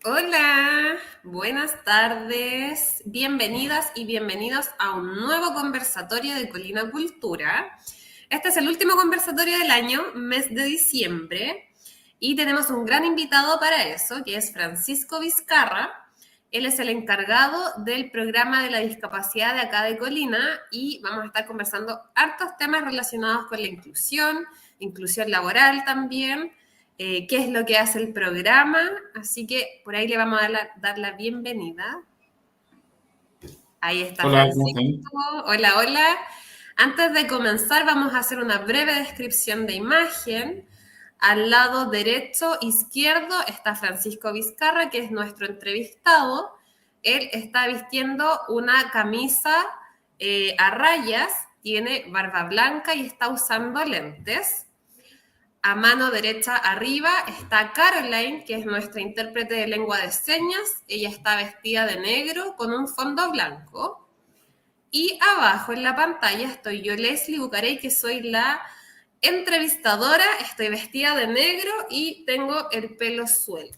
Hola, buenas tardes, bienvenidas y bienvenidos a un nuevo conversatorio de Colina Cultura. Este es el último conversatorio del año, mes de diciembre, y tenemos un gran invitado para eso, que es Francisco Vizcarra. Él es el encargado del programa de la discapacidad de acá de Colina y vamos a estar conversando hartos temas relacionados con la inclusión laboral también, qué es lo que hace el programa, así que por ahí le vamos a dar la bienvenida. Ahí está Hola, ¿cómo están? Francisco. Hola, hola. Antes de comenzar vamos a hacer una breve descripción de imagen. Al lado derecho, izquierdo, está Francisco Vizcarra, que es nuestro entrevistado. Él está vistiendo una camisa a rayas, tiene barba blanca y está usando lentes. A mano derecha arriba está Caroline, que es nuestra intérprete de lengua de señas. Ella está vestida de negro con un fondo blanco. Y abajo en la pantalla estoy yo, Leslie Bucarey, que soy la entrevistadora. Estoy vestida de negro y tengo el pelo suelto.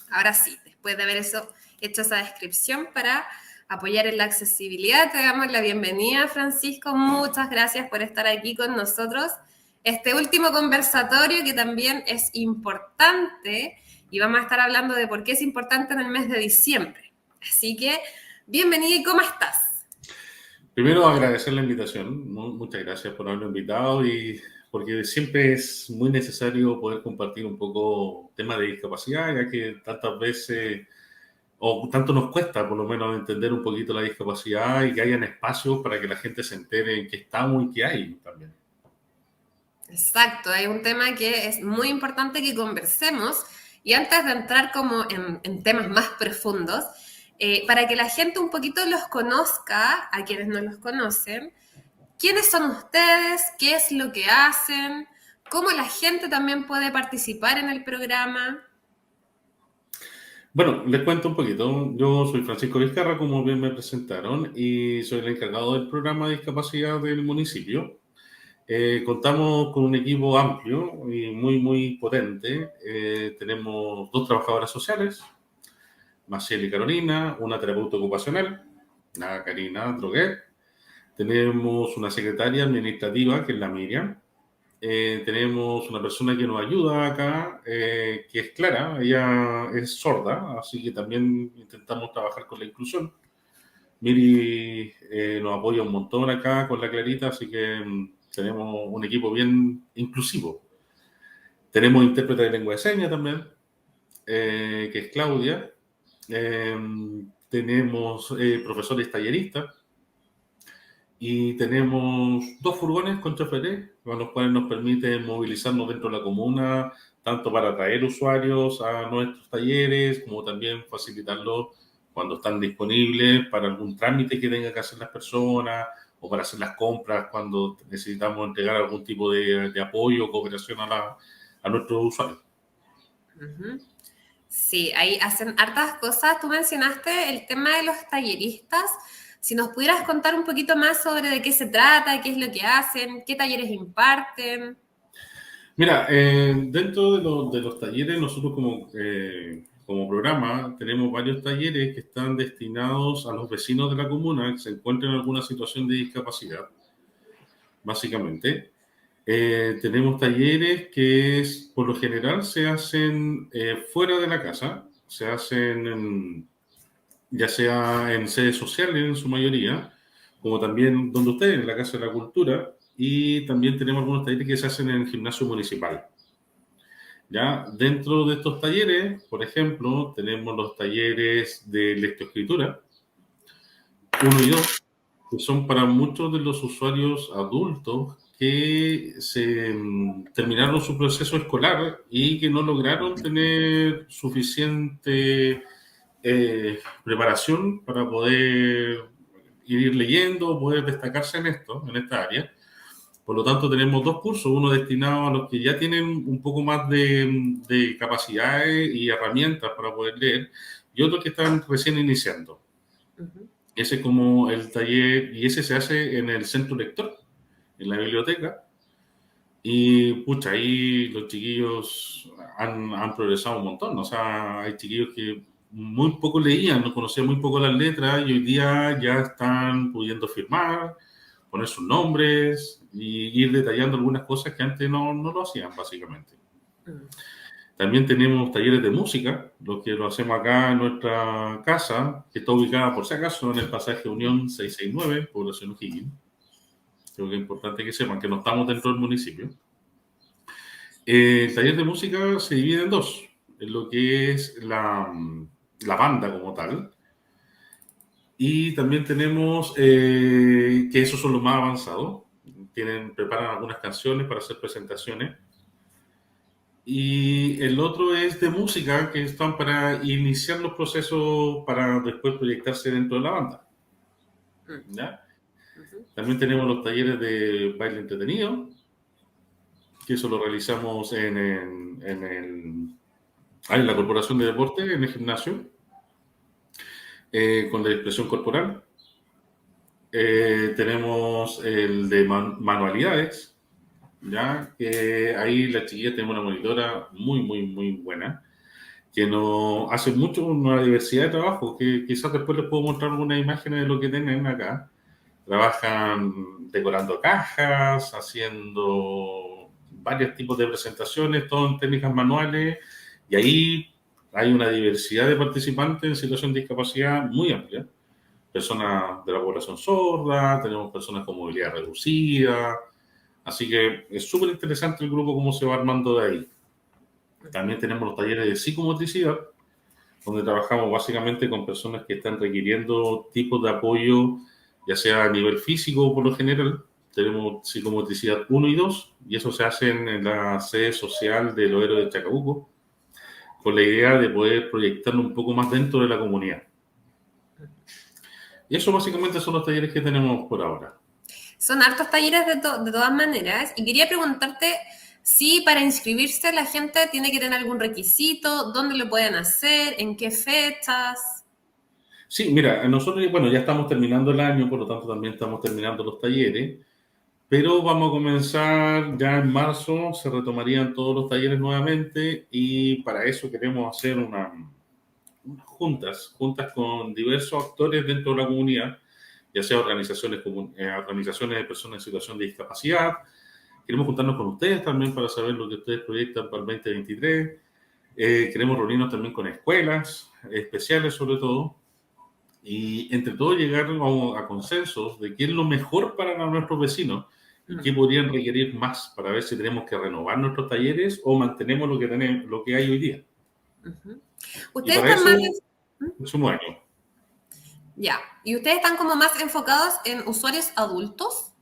Ahora sí, después de haber hecho esa descripción para apoyar en la accesibilidad, te damos la bienvenida, Francisco. Muchas gracias por estar aquí con nosotros. Este último conversatorio que también es importante y vamos a estar hablando de por qué es importante en el mes de diciembre. Así que, bienvenida y ¿cómo estás? Primero agradecer la invitación, muchas gracias por haberme invitado y porque siempre es muy necesario poder compartir un poco temas de discapacidad, ya que tantas veces o tanto nos cuesta por lo menos entender un poquito la discapacidad y que hayan espacios para que la gente se entere en qué estamos y qué hay también. Exacto, hay un tema que es muy importante que conversemos y antes de entrar como en temas más profundos, para que la gente un poquito los conozca, a quienes no los conocen, quiénes son ustedes, qué es lo que hacen, cómo la gente también puede participar en el programa. Bueno, les cuento un poquito. Yo soy Francisco Vizcarra, como bien me presentaron, y soy el encargado del programa de discapacidad del municipio. Contamos con un equipo amplio y muy potente. Tenemos dos trabajadoras sociales, Maciel y Carolina, una terapeuta ocupacional, la Karina Droguet. Tenemos una secretaria administrativa, que es la Miriam. Tenemos una persona que nos ayuda acá, que es Clara. Ella es sorda, así que también intentamos trabajar con la inclusión. Miri nos apoya un montón acá con la Clarita, así que tenemos un equipo bien inclusivo. Tenemos intérprete de lengua de señas también, que es Claudia. Eh, Tenemos profesores talleristas y tenemos dos furgones con choferes, con los cuales nos permite movilizarnos dentro de la comuna, tanto para traer usuarios a nuestros talleres, como también facilitarlos cuando están disponibles para algún trámite que tengan que hacer las personas o para hacer las compras cuando necesitamos entregar algún tipo de apoyo o cooperación a nuestros usuarios. Ujú. Sí, ahí hacen hartas cosas. Tú mencionaste el tema de los talleristas. Si nos pudieras contar un poquito más sobre de qué se trata, qué es lo que hacen, qué talleres imparten. Mira, dentro de los talleres, nosotros como programa tenemos varios talleres que están destinados a los vecinos de la comuna que se encuentran en alguna situación de discapacidad, básicamente. Tenemos talleres que por lo general se hacen fuera de la casa, se hacen ya sea en sedes sociales en su mayoría, como también donde ustedes, en la Casa de la Cultura, y también tenemos algunos talleres que se hacen en el gimnasio municipal. Ya dentro de estos talleres, por ejemplo, tenemos los talleres de lectoescritura, uno y dos, que son para muchos de los usuarios adultos que terminaron su proceso escolar y que no lograron tener suficiente preparación para poder ir leyendo, poder destacarse en esto, en esta área. Por lo tanto, tenemos dos cursos, uno destinado a los que ya tienen un poco más de capacidades y herramientas para poder leer, y otros que están recién iniciando. Ujú. Ese es como el taller, y ese se hace en el centro lector, en la biblioteca. Y pucha, ahí los chiquillos han progresado un montón. O sea, hay chiquillos que muy poco leían, no conocían muy poco las letras y hoy día ya están pudiendo firmar, poner sus nombres y ir detallando algunas cosas que antes no lo hacían, básicamente. También tenemos talleres de música, lo que lo hacemos acá en nuestra casa, que está ubicada, por si acaso, en el pasaje Unión 669, población O'Higgins. Creo que es importante que sepan que no estamos dentro del municipio. El taller de música se divide en dos, en lo que es la banda como tal, y también tenemos que esos son los más avanzados, preparan algunas canciones para hacer presentaciones, y el otro es de música, que están para iniciar los procesos para después proyectarse dentro de la banda. ¿Ya? También tenemos los talleres de baile entretenido, que eso lo realizamos en la Corporación de Deporte, en el gimnasio, con la expresión corporal. Tenemos el de manualidades, ¿ya? Que ahí la chiquilla tenemos una monitora muy, muy, muy buena, que nos hace mucho una diversidad de trabajo, que quizás después les puedo mostrar algunas imágenes de lo que tienen acá. Trabajan decorando cajas, haciendo varios tipos de presentaciones, todo en técnicas manuales, y ahí hay una diversidad de participantes en situación de discapacidad muy amplia. Personas de la población sorda, tenemos personas con movilidad reducida, así que es súper interesante el grupo cómo se va armando de ahí. También tenemos los talleres de psicomotricidad, donde trabajamos básicamente con personas que están requiriendo tipos de apoyo, ya sea a nivel físico por lo general. Tenemos psicomotricidad 1 y 2, y eso se hace en la sede social de los Héroes de Chacabuco, con la idea de poder proyectarlo un poco más dentro de la comunidad. Y eso básicamente son los talleres que tenemos por ahora. Son hartos talleres de todas maneras. Y quería preguntarte si para inscribirse la gente tiene que tener algún requisito, dónde lo pueden hacer, en qué fechas. Sí, mira, nosotros, bueno, ya estamos terminando el año, por lo tanto también estamos terminando los talleres, pero vamos a comenzar ya en marzo, se retomarían todos los talleres nuevamente y para eso queremos hacer unas juntas con diversos actores dentro de la comunidad, ya sea organizaciones de personas en situación de discapacidad. Queremos juntarnos con ustedes también para saber lo que ustedes proyectan para el 2023. Queremos reunirnos también con escuelas especiales sobre todo, y entre todos llegar a consensos de qué es lo mejor para nuestros vecinos y qué podrían requerir más para ver si tenemos que renovar nuestros talleres o mantenemos lo que hay hoy día. Ustedes y para están eso, más... somos años. Ya. ¿Y ustedes están como más enfocados en usuarios adultos?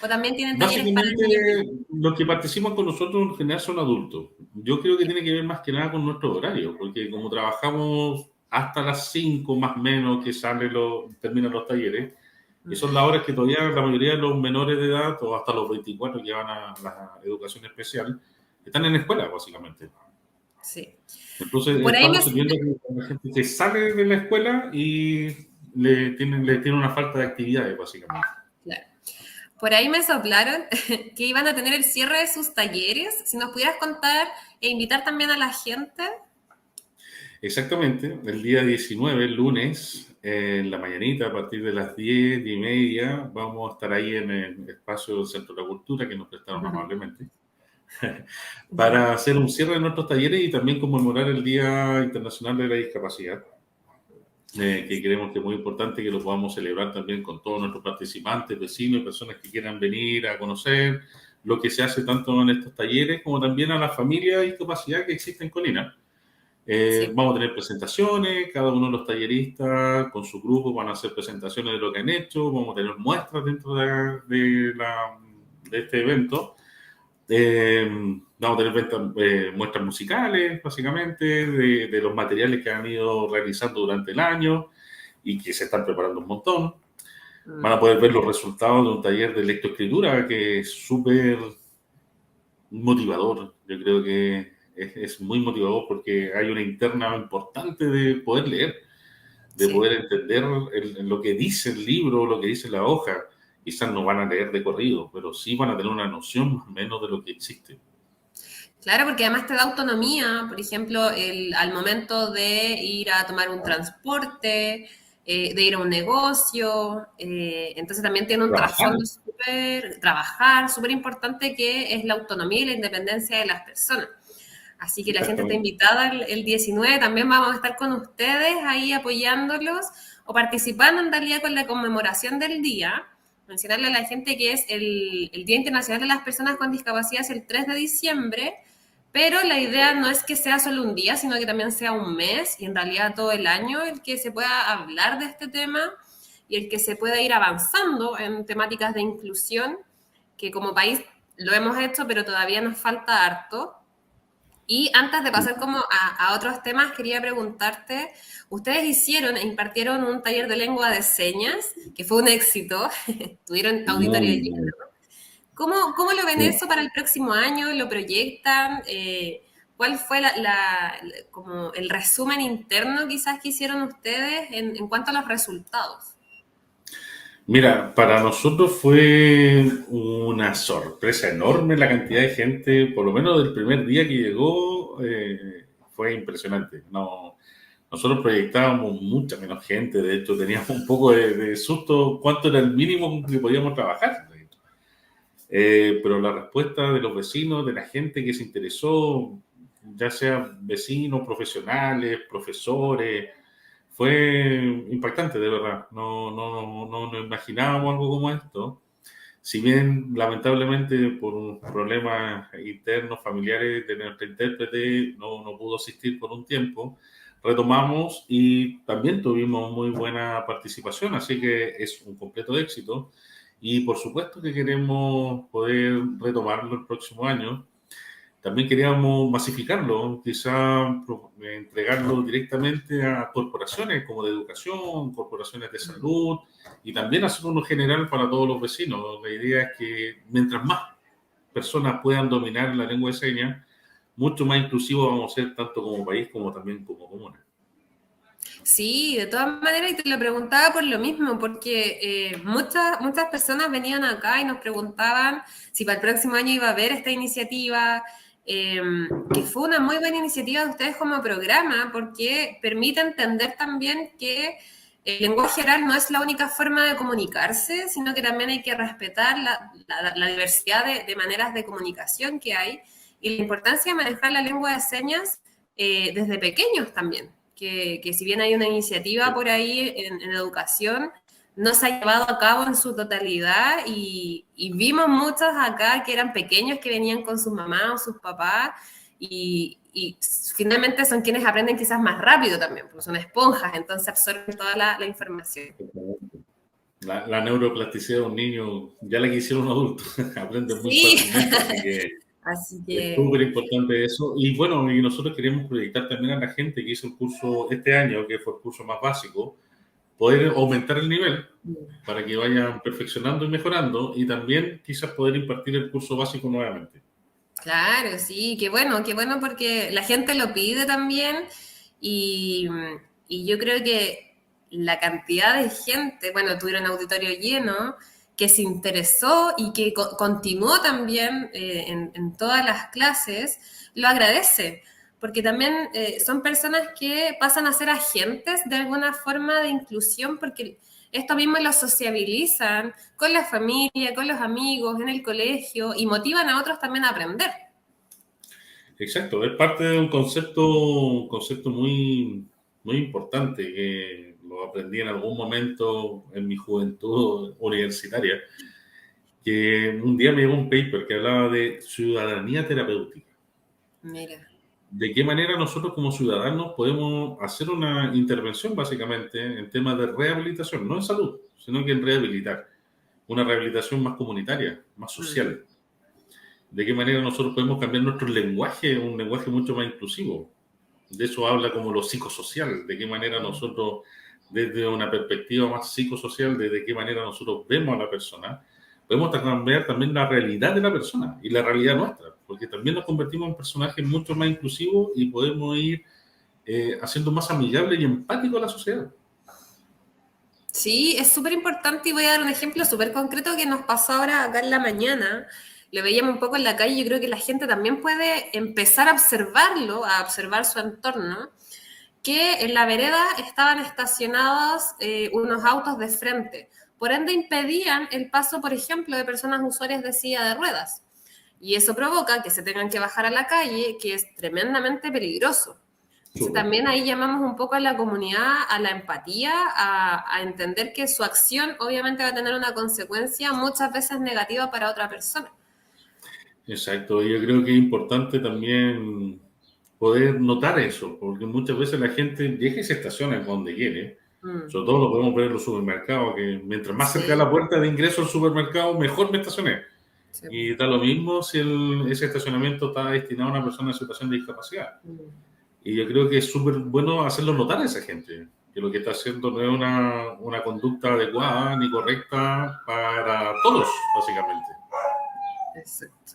¿O también tienen talleres para Básicamente, niños? los que participan con nosotros en general son adultos. Yo creo que tiene que ver más que nada con nuestro horario, porque como trabajamos hasta las 5 más o menos que terminan los talleres, y son las horas que todavía la mayoría de los menores de edad, o hasta los 24 que van a la educación especial, están en escuela, básicamente. Sí. Entonces, Por ahí me... estamos sirviendo a la gente que sale de la escuela y le tiene una falta de actividades, básicamente. Claro. Por ahí me soplaron que iban a tener el cierre de sus talleres. Si nos pudieras contar e invitar también a la gente. Exactamente, el día 19, el lunes, en la mañanita, a partir de las 10:30, vamos a estar ahí en el espacio del Centro de la Cultura, que nos prestaron amablemente, para hacer un cierre de nuestros talleres y también conmemorar el Día Internacional de la Discapacidad, que creemos que es muy importante que lo podamos celebrar también con todos nuestros participantes, vecinos y personas que quieran venir a conocer lo que se hace tanto en estos talleres como también a las familias de discapacidad que existen en Colina. Sí. Vamos a tener presentaciones, cada uno de los talleristas con su grupo van a hacer presentaciones de lo que han hecho, vamos a tener muestras dentro de este evento. Vamos a tener muestras musicales, básicamente, de los materiales que han ido realizando durante el año y que se están preparando un montón. Van a poder ver los resultados de un taller de lectoescritura que es súper motivador. Yo creo que es muy motivador porque hay una interna importante de poder leer, de poder entender lo que dice el libro, lo que dice la hoja. Quizás no van a leer de corrido, pero sí van a tener una noción más o menos de lo que existe. Claro, porque además te da autonomía, por ejemplo, al momento de ir a tomar un transporte, de ir a un negocio, entonces también tiene un Trabajar, trasfondo trabajar, súper importante que es la autonomía y la independencia de las personas. Así que la gente está exactamente. invitada el 19, también vamos a estar con ustedes ahí apoyándolos o participando en realidad con la conmemoración del día. Mencionarle a la gente que es el Día Internacional de las Personas con Discapacidad es el 3 de diciembre, pero la idea no es que sea solo un día, sino que también sea un mes y en realidad todo el año el que se pueda hablar de este tema y el que se pueda ir avanzando en temáticas de inclusión, que como país lo hemos hecho, pero todavía nos falta harto. Y antes de pasar como a otros temas, quería preguntarte, ustedes hicieron e impartieron un taller de lengua de señas, que fue un éxito, tuvieron auditorio Muy, lleno. muy. ¿Cómo lo ven Sí. eso para el próximo año? ¿Lo proyectan? ¿Cuál fue como el resumen interno quizás que hicieron ustedes en cuanto a los resultados? Mira, para nosotros fue una sorpresa enorme la cantidad de gente, por lo menos del primer día que llegó, fue impresionante. No, nosotros proyectábamos mucha menos gente, de hecho teníamos un poco de susto cuánto era el mínimo que podíamos trabajar. Pero la respuesta de los vecinos, de la gente que se interesó, ya sea vecinos, profesionales, profesores, fue impactante, de verdad. No nos imaginábamos algo como esto. Si bien, lamentablemente, por problemas internos, familiares de nuestra intérprete, no pudo asistir por un tiempo, retomamos y también tuvimos muy buena participación, así que es un completo éxito. Y por supuesto que queremos poder retomarlo el próximo año. También queríamos masificarlo, quizá entregarlo directamente a corporaciones como de educación, corporaciones de salud y también hacer uno general para todos los vecinos. La idea es que mientras más personas puedan dominar la lengua de señas, mucho más inclusivos vamos a ser tanto como país como también como comuna. Sí, de todas maneras, y te lo preguntaba por lo mismo, porque muchas personas venían acá y nos preguntaban si para el próximo año iba a haber esta iniciativa, eh, que fue una muy buena iniciativa de ustedes como programa, porque permite entender también que el lenguaje oral no es la única forma de comunicarse, sino que también hay que respetar la diversidad de maneras de comunicación que hay y la importancia de manejar la lengua de señas desde pequeños también que si bien hay una iniciativa por ahí en educación, no se ha llevado a cabo en su totalidad y vimos muchos acá que eran pequeños que venían con sus mamás o sus papás y finalmente son quienes aprenden quizás más rápido también, porque son esponjas, entonces absorben toda la información. La neuroplasticidad de un niño ya la quisiera un adulto, aprende muy Sí, fácilmente, así que así es que súper importante eso. Y bueno, y nosotros queremos proyectar también a la gente que hizo el curso este año, que fue el curso más básico, poder aumentar el nivel para que vayan perfeccionando y mejorando y también quizás poder impartir el curso básico nuevamente. claro, sí, qué bueno porque la gente lo pide también y, y yo creo que la cantidad de gente, bueno, tuvieron auditorio lleno, que se interesó y que continuó también en todas las clases, lo agradece, porque también son personas que pasan a ser agentes de alguna forma de inclusión, porque esto mismo los sociabilizan con la familia, con los amigos, en el colegio y motivan a otros también a aprender. Exacto, es parte de un concepto muy, muy importante que lo aprendí en algún momento en mi juventud universitaria, que un día me llegó un paper que hablaba de ciudadanía terapéutica. Mira. De qué manera nosotros como ciudadanos podemos hacer una intervención básicamente en temas de rehabilitación, no en salud, sino que en rehabilitar, una rehabilitación más comunitaria, más Mm. social. De qué manera nosotros podemos cambiar nuestro lenguaje, un lenguaje mucho más inclusivo. De eso habla como lo psicosocial, de qué manera nosotros, desde una perspectiva más psicosocial, de qué manera nosotros vemos a la persona, podemos cambiar también la realidad de la persona y la realidad nuestra, porque también nos convertimos en personajes mucho más inclusivos y podemos ir haciendo más amigable y empático a la sociedad. Sí, es súper importante y voy a dar un ejemplo súper concreto que nos pasó ahora acá en la mañana, lo veíamos un poco en la calle, yo creo que la gente también puede empezar a observarlo, a observar su entorno, que en la vereda estaban estacionados unos autos de frente. Por ende, impedían el paso, por ejemplo, de personas usuarias de silla de ruedas. Y eso provoca que se tengan que bajar a la calle, que es tremendamente peligroso. Entonces, Súper. también ahí llamamos un poco a la comunidad, a la empatía, a entender que su acción obviamente va a tener una consecuencia muchas veces negativa para otra persona. Exacto, yo creo que es importante también poder notar eso, porque muchas veces la gente llega y se estaciona en donde quiere. Mm, Sobre todo lo podemos ver en los supermercados, que mientras más cerca de sí, la puerta de ingreso al supermercado, mejor me estacioné. sí. Y da lo mismo si ese estacionamiento está destinado a una persona en situación de discapacidad. Mm, Y yo creo que es súper bueno hacerlo notar a esa gente, que lo que está haciendo no es una conducta adecuada ni correcta para todos, básicamente. exacto.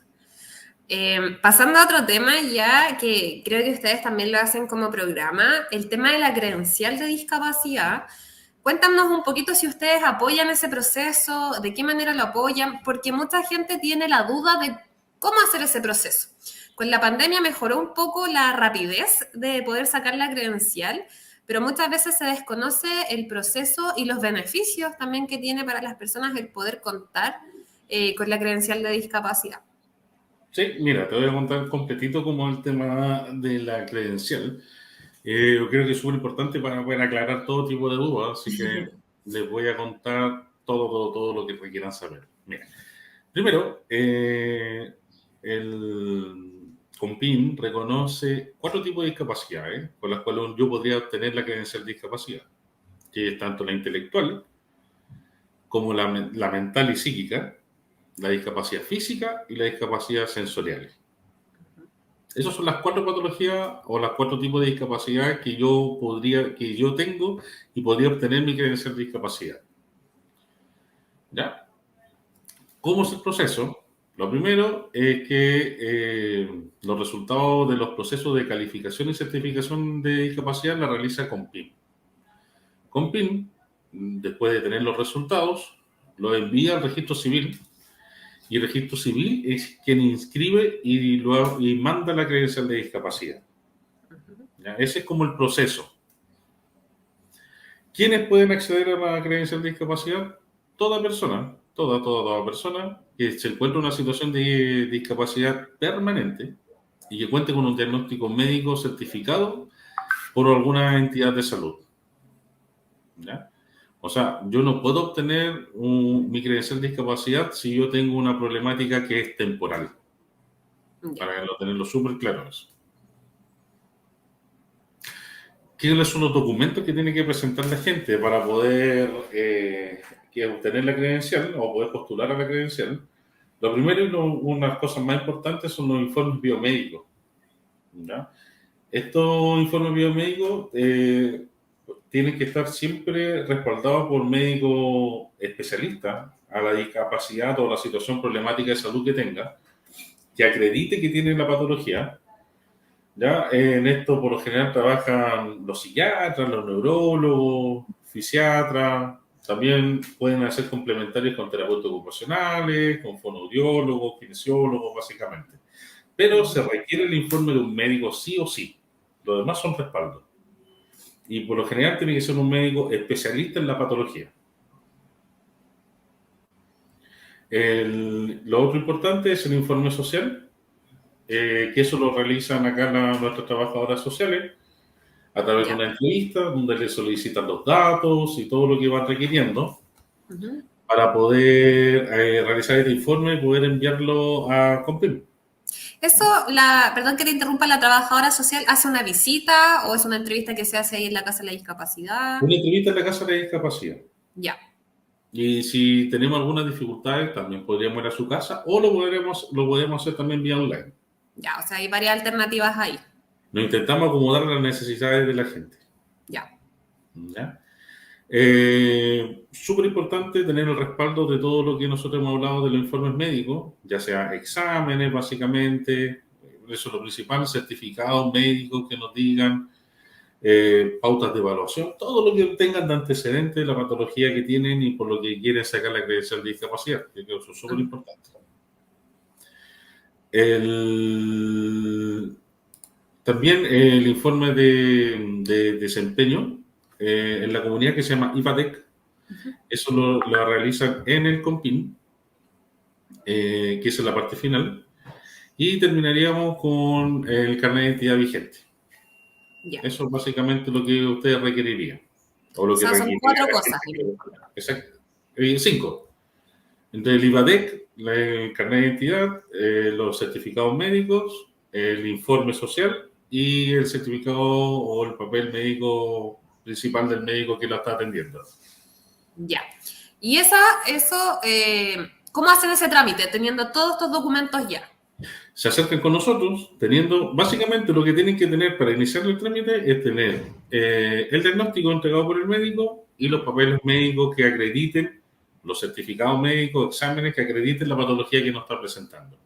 Pasando a otro tema ya, que creo que ustedes también lo hacen como programa, el tema de la credencial de discapacidad. Cuéntanos un poquito si ustedes apoyan ese proceso, de qué manera lo apoyan, porque mucha gente tiene la duda de cómo hacer ese proceso. Con la pandemia mejoró un poco la rapidez de poder sacar la credencial, pero muchas veces se desconoce el proceso y los beneficios también que tiene para las personas el poder contar con la credencial de discapacidad. Sí, mira, te voy a contar completito cómo es el tema de la credencial. Yo creo que es súper importante para poder aclarar todo tipo de dudas, así que les voy a contar todo lo que requieran saber. Mira, primero, el COMPIN reconoce 4 tipos de discapacidades con las cuales yo podría obtener la credencial de discapacidad, que es tanto la intelectual como la mental y psíquica, la discapacidad física y la discapacidad sensorial. Esas son las 4 patologías o las 4 tipos de discapacidad que yo tengo y podría obtener mi credencial de discapacidad. ¿Ya? ¿Cómo es el proceso? Lo primero es que los resultados de los procesos de calificación y certificación de discapacidad la realiza COMPIN. COMPIN, después de tener los resultados, los envía al registro civil y el registro civil es quien inscribe y manda la credencial de discapacidad. ¿Ya? Ese es como el proceso. ¿Quiénes pueden acceder a la credencial de discapacidad? Toda persona, toda persona que se encuentra en una situación de discapacidad permanente y que cuente con un diagnóstico médico certificado por alguna entidad de salud. ¿Ya? O sea, yo no puedo obtener mi credencial de discapacidad si yo tengo una problemática que es temporal, Ya. para tenerlo súper claro eso. ¿Cuáles son los documentos que tiene que presentar la gente para poder obtener la credencial o poder postular a la credencial? Lo primero y unas cosas más importantes son los informes biomédicos. ¿Ya? Estos informes biomédicos tienen que estar siempre respaldados por médicos especialistas a la discapacidad o la situación problemática de salud que tenga, que acredite que tiene la patología. ¿Ya? En esto por lo general trabajan los psiquiatras, los neurólogos, fisiatras, también pueden hacer complementarios con terapeutas ocupacionales, con fonoaudiólogos, kinesiólogos, básicamente. Pero se requiere el informe de un médico sí o sí. Los demás son respaldos. Y por lo general tiene que ser un médico especialista en la patología. Lo otro importante es el informe social, que eso lo realizan acá nuestras trabajadoras sociales a través de Ya. una entrevista donde le solicitan los datos y todo lo que van requiriendo Ujú. para poder realizar este informe y poder enviarlo a Compim. Eso, perdón que te interrumpa, la trabajadora social hace una visita o es una entrevista que se hace ahí en la Casa de la Discapacidad. Una entrevista en la Casa de la Discapacidad. Ya, Y si tenemos algunas dificultades, también podríamos ir a su casa o lo podemos hacer también vía online. ya, o sea, hay varias alternativas ahí. Nos intentamos acomodar a las necesidades de la gente. Ya, ¿Ya? Súper importante tener el respaldo de todo lo que nosotros hemos hablado de los informes médicos, ya sea exámenes, básicamente, eso es lo principal, certificados médicos que nos digan, pautas de evaluación, todo lo que tengan de antecedente de la patología que tienen y por lo que quieren sacar la credencial de discapacidad, que creo que eso es súper importante. También el informe de desempeño en la comunidad que se llama IVADEC, eso lo realizan en el COMPIN, que es la parte final, y terminaríamos con el carnet de identidad vigente. Ya. Eso es básicamente lo que ustedes requerirían, o lo O que sea, son requeriría 4 la cosas. gente. Exacto. 5. Entre el IVADEC, el carnet de identidad, los certificados médicos, el informe social y el certificado o el papel médico principal del médico que lo está atendiendo. Ya. Y eso, ¿cómo hacen ese trámite? Teniendo todos estos documentos ya. Se acercan con nosotros teniendo, básicamente lo que tienen que tener para iniciar el trámite es tener el diagnóstico entregado por el médico y los papeles médicos que acrediten, los certificados médicos, exámenes que acrediten la patología que nos está presentando.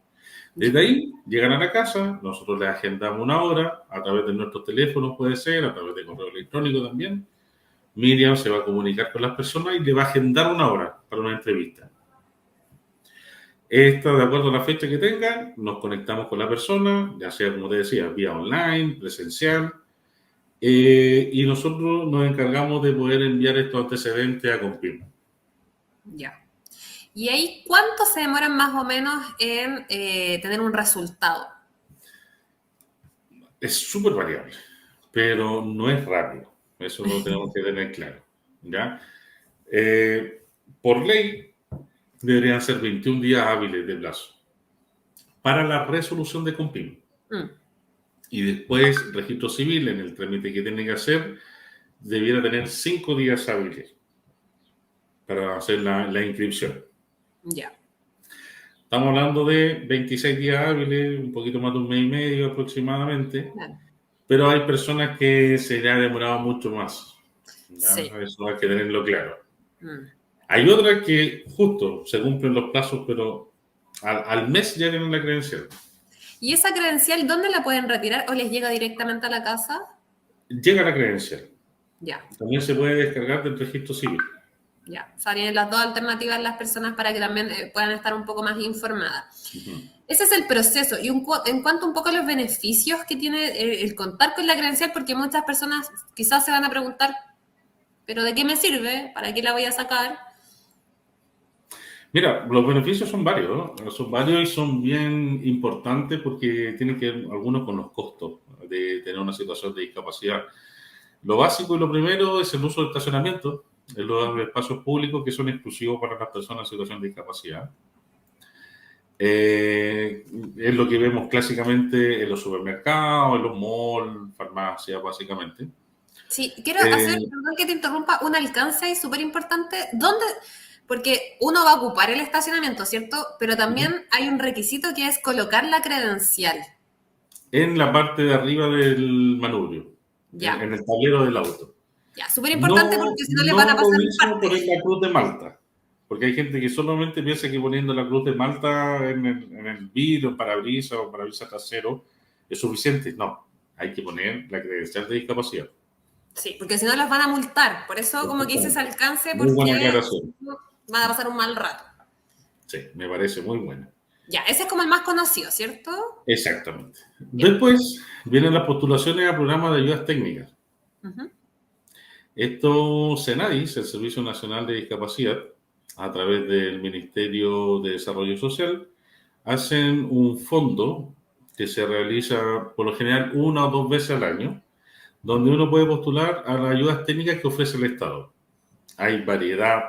Desde ahí, llegan a la casa, nosotros les agendamos una hora, a través de nuestros teléfonos puede ser, a través de correo electrónico también. Miriam se va a comunicar con las personas y le va a agendar una hora para una entrevista. Esta, de acuerdo a la fecha que tengan, nos conectamos con la persona, ya sea, como te decía, vía online, presencial, y nosotros nos encargamos de poder enviar estos antecedentes a Compim. Ya. ¿Y ahí cuánto se demoran más o menos en tener un resultado? Es súper variable, pero no es rápido. Eso lo tenemos que tener claro, ¿ya? Por ley, deberían ser 21 días hábiles de plazo para la resolución de Compim. Y después, registro civil, en el trámite que tiene que hacer, debiera tener 5 días hábiles para hacer la inscripción. Ya. Estamos hablando de 26 días hábiles, un poquito más de un mes y medio aproximadamente, Claro. pero hay personas que se le ha demorado mucho más. ¿Ya? Sí. Eso hay que tenerlo claro. Hay otras que justo se cumplen los plazos, pero al mes ya tienen la credencial. ¿Y esa credencial dónde la pueden retirar o les llega directamente a la casa? Llega la credencial. Ya. También se puede descargar del registro civil. Ya, o sea, tienen las dos alternativas las personas para que también puedan estar un poco más informadas. Ese es el proceso. Y en cuanto un poco a los beneficios que tiene el contar con la credencial, porque muchas personas quizás se van a preguntar, ¿pero de qué me sirve? ¿Para qué la voy a sacar? Mira, los beneficios son varios, ¿no? Son varios y son bien importantes porque tienen que ver algunos con los costos de tener una situación de discapacidad. Lo básico y lo primero es el uso de estacionamiento en los espacios públicos que son exclusivos para las personas en situación de discapacidad. Es lo que vemos clásicamente en los supermercados, en los malls, farmacias, básicamente. Sí, quiero hacer, perdón que te interrumpa, un alcance ahí súper importante. ¿Dónde? Porque uno va a ocupar el estacionamiento, ¿cierto? Pero también hay un requisito que es colocar la credencial. En la parte de arriba del manubrio, Ya. en el tablero del auto. Ya, súper importante No, porque si no le van a no lo pasar mismo parte. poner la cruz de Malta, porque hay gente que solamente piensa que poniendo la cruz de Malta en el vidrio, en parabrisas o parabrisas trasero es suficiente. No, hay que poner la credencial de discapacidad. Sí, porque si no los van a multar. Por eso, como que hice ese Exactamente. alcance, Muy buena porque aclaración. van a pasar un mal rato. Sí, me parece muy buena. Ya, ese es como el más conocido, ¿cierto? Exactamente. Ya. Después vienen las postulaciones a programas de ayudas técnicas. Esto, SENADIS, el Servicio Nacional de Discapacidad, a través del Ministerio de Desarrollo Social, hacen un fondo que se realiza por lo general 1 o 2 veces al año, donde uno puede postular a las ayudas técnicas que ofrece el Estado. Hay variedad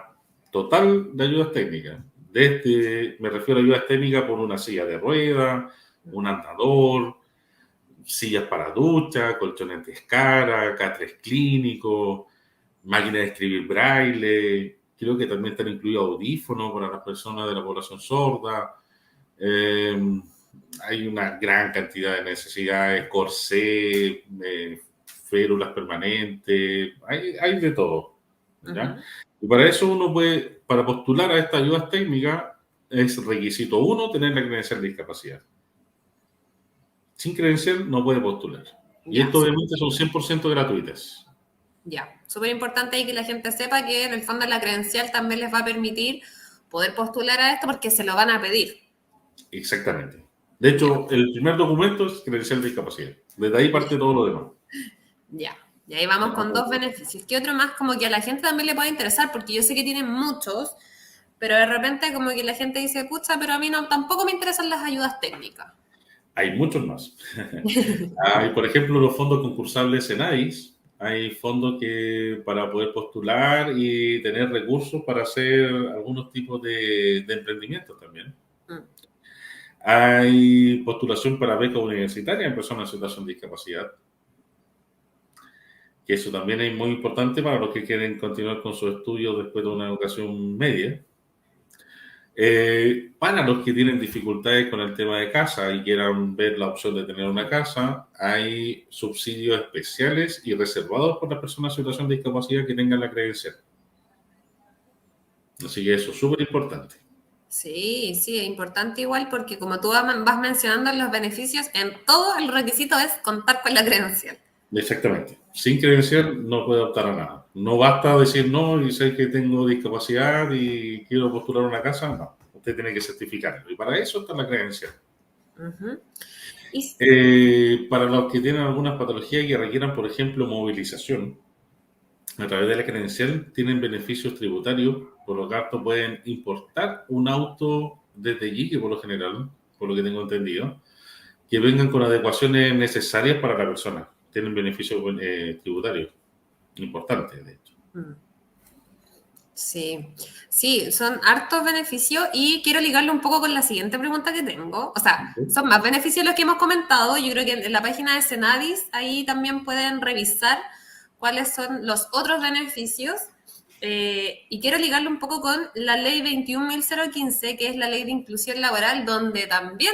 total de ayudas técnicas. Desde, me refiero a ayudas técnicas por una silla de ruedas, un andador, sillas para ducha, colchones de escara, catres clínicos, máquina de escribir braille, creo que también están incluidos audífonos para las personas de la población sorda. Hay una gran cantidad de necesidades, corsé, férulas permanentes, hay de todo. ¿Ya? Y para eso uno puede, para postular a estas ayudas técnicas, es requisito uno, tener la credencial de discapacidad. Sin credencial no puede postular. Y Ya, esto obviamente son 100% gratuitas. ya. Súper importante ahí que la gente sepa que en el fondo la credencial también les va a permitir poder postular a esto porque se lo van a pedir. Exactamente. De hecho, el primer documento es credencial de discapacidad. Desde ahí parte todo lo demás. Ya. Y ahí vamos con 2 beneficios. ¿Qué otro más como que a la gente también le puede interesar? Porque yo sé que tienen muchos, pero de repente como que la gente dice, pucha, pero a mí no, tampoco me interesan las ayudas técnicas. Hay muchos más. Hay, por ejemplo, los fondos concursables Senadis. Hay fondos que para poder postular y tener recursos para hacer algunos tipos de emprendimientos también. Mm. Hay postulación para beca universitaria en personas en situación de discapacidad. Que eso también es muy importante para los que quieren continuar con sus estudios después de una educación media. Para los que tienen dificultades con el tema de casa y quieran ver la opción de tener una casa, hay subsidios especiales y reservados por las personas en situación de discapacidad que tengan la credencial. Así que eso es súper importante. Sí, sí, es importante igual porque como tú vas mencionando los beneficios, en todo el requisito es contar con la credencial. Exactamente. Sin credencial no puede optar a nada. No basta decir no y sé que tengo discapacidad y quiero postular una casa. No, usted tiene que certificarlo. Y para eso está la credencial. Uh-huh. Y... Para los que tienen algunas patologías que requieran, por ejemplo, movilización, a través de la credencial tienen beneficios tributarios. Por lo tanto, pueden importar un auto desde Iquique, por lo general, por lo que tengo entendido, que vengan con adecuaciones necesarias para la persona. Tienen beneficios tributarios importantes, de hecho. Sí, sí, son hartos beneficios y quiero ligarlo un poco con la siguiente pregunta que tengo. O sea, son más beneficios los que hemos comentado. Yo creo que en la página de Senadis ahí también pueden revisar cuáles son los otros beneficios. Y quiero ligarlo un poco con la ley 21.015, que es la ley de inclusión laboral, donde también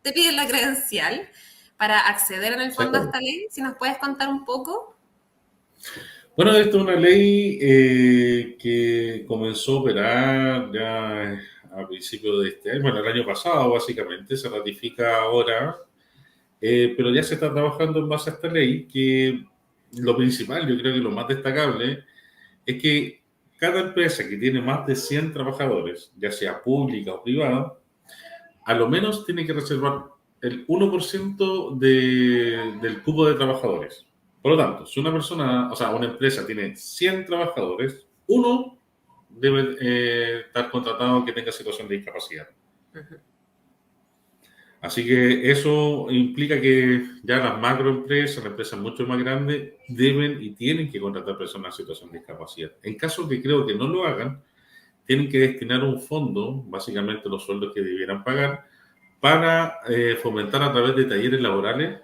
te piden la credencial para acceder en el fondo a esta ley. Si nos puedes contar un poco. Bueno, esto es una ley que comenzó a operar ya a principios de este año, bueno, el año pasado básicamente, se ratifica ahora, pero ya se está trabajando en base a esta ley, que lo principal, yo creo que lo más destacable, es que cada empresa que tiene más de 100 trabajadores, ya sea pública o privada, a lo menos tiene que reservar el 1% del cupo de trabajadores. Por lo tanto, si una persona, o sea, una empresa tiene 100 trabajadores, uno debe estar contratado que tenga situación de discapacidad. Uh-huh. Así que eso implica que ya las macroempresas, las empresas mucho más grandes, deben y tienen que contratar personas en situación de discapacidad. En caso de que creo que no lo hagan, tienen que destinar un fondo, básicamente los sueldos que debieran pagar, para fomentar a través de talleres laborales,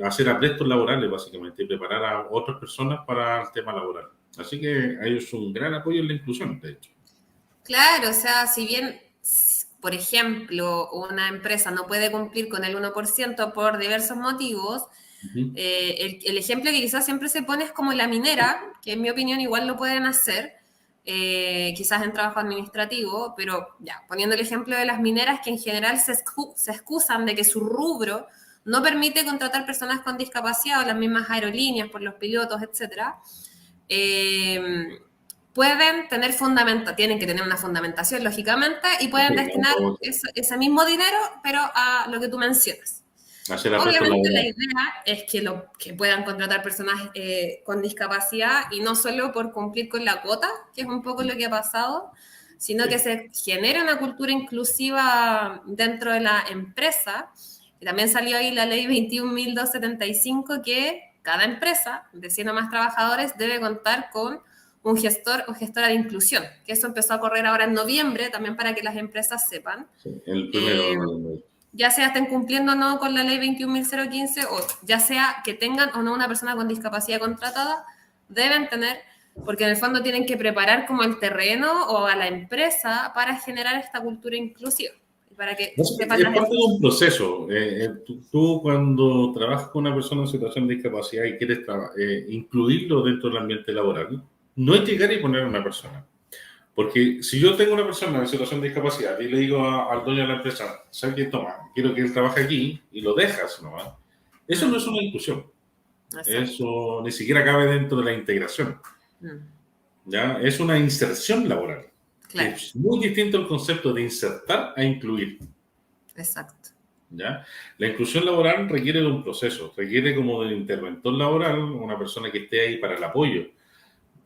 hacer aprestos laborales básicamente y preparar a otras personas para el tema laboral. Así que hay un gran apoyo en la inclusión, de hecho. Claro, o sea, si bien, por ejemplo, una empresa no puede cumplir con el 1% por diversos motivos, el ejemplo que quizás siempre se pone es como la minera, que en mi opinión igual lo pueden hacer, quizás en trabajo administrativo, pero ya, poniendo el ejemplo de las mineras que en general se excusan de que su rubro no permite contratar personas con discapacidad o las mismas aerolíneas por los pilotos, etcétera, pueden tener tienen que tener una fundamentación, lógicamente, y pueden destinar ese mismo dinero, pero a lo que tú mencionas. Obviamente la idea es que puedan contratar personas con discapacidad y no solo por cumplir con la cuota, que es un poco lo que ha pasado, sino que se genere una cultura inclusiva dentro de la empresa. Y también salió ahí la ley 21.275 que cada empresa de 100 o más trabajadores debe contar con un gestor o gestora de inclusión, que eso empezó a correr ahora en noviembre, también para que las empresas sepan. Sí, el primero. Ya sea estén cumpliendo o no con la ley 21.015, o ya sea que tengan o no una persona con discapacidad contratada, deben tener, porque en el fondo tienen que preparar como el terreno o a la empresa para generar esta cultura inclusiva. Para que sepan es parte de un proceso. Tú cuando trabajas con una persona en situación de discapacidad y quieres incluirlo dentro del ambiente laboral, no es llegar y poner a una persona. Porque si yo tengo una persona en situación de discapacidad y le digo al dueño de la empresa, ¿sabes qué? Toma, quiero que él trabaje aquí y lo dejas, ¿no? Eso no es una inclusión. Exacto. Eso ni siquiera cabe dentro de la integración. ¿Ya? Es una inserción laboral. Claro. Es muy distinto el concepto de insertar a incluir. Exacto. ¿ya? La inclusión laboral requiere de un proceso, requiere como del interventor laboral, una persona que esté ahí para el apoyo.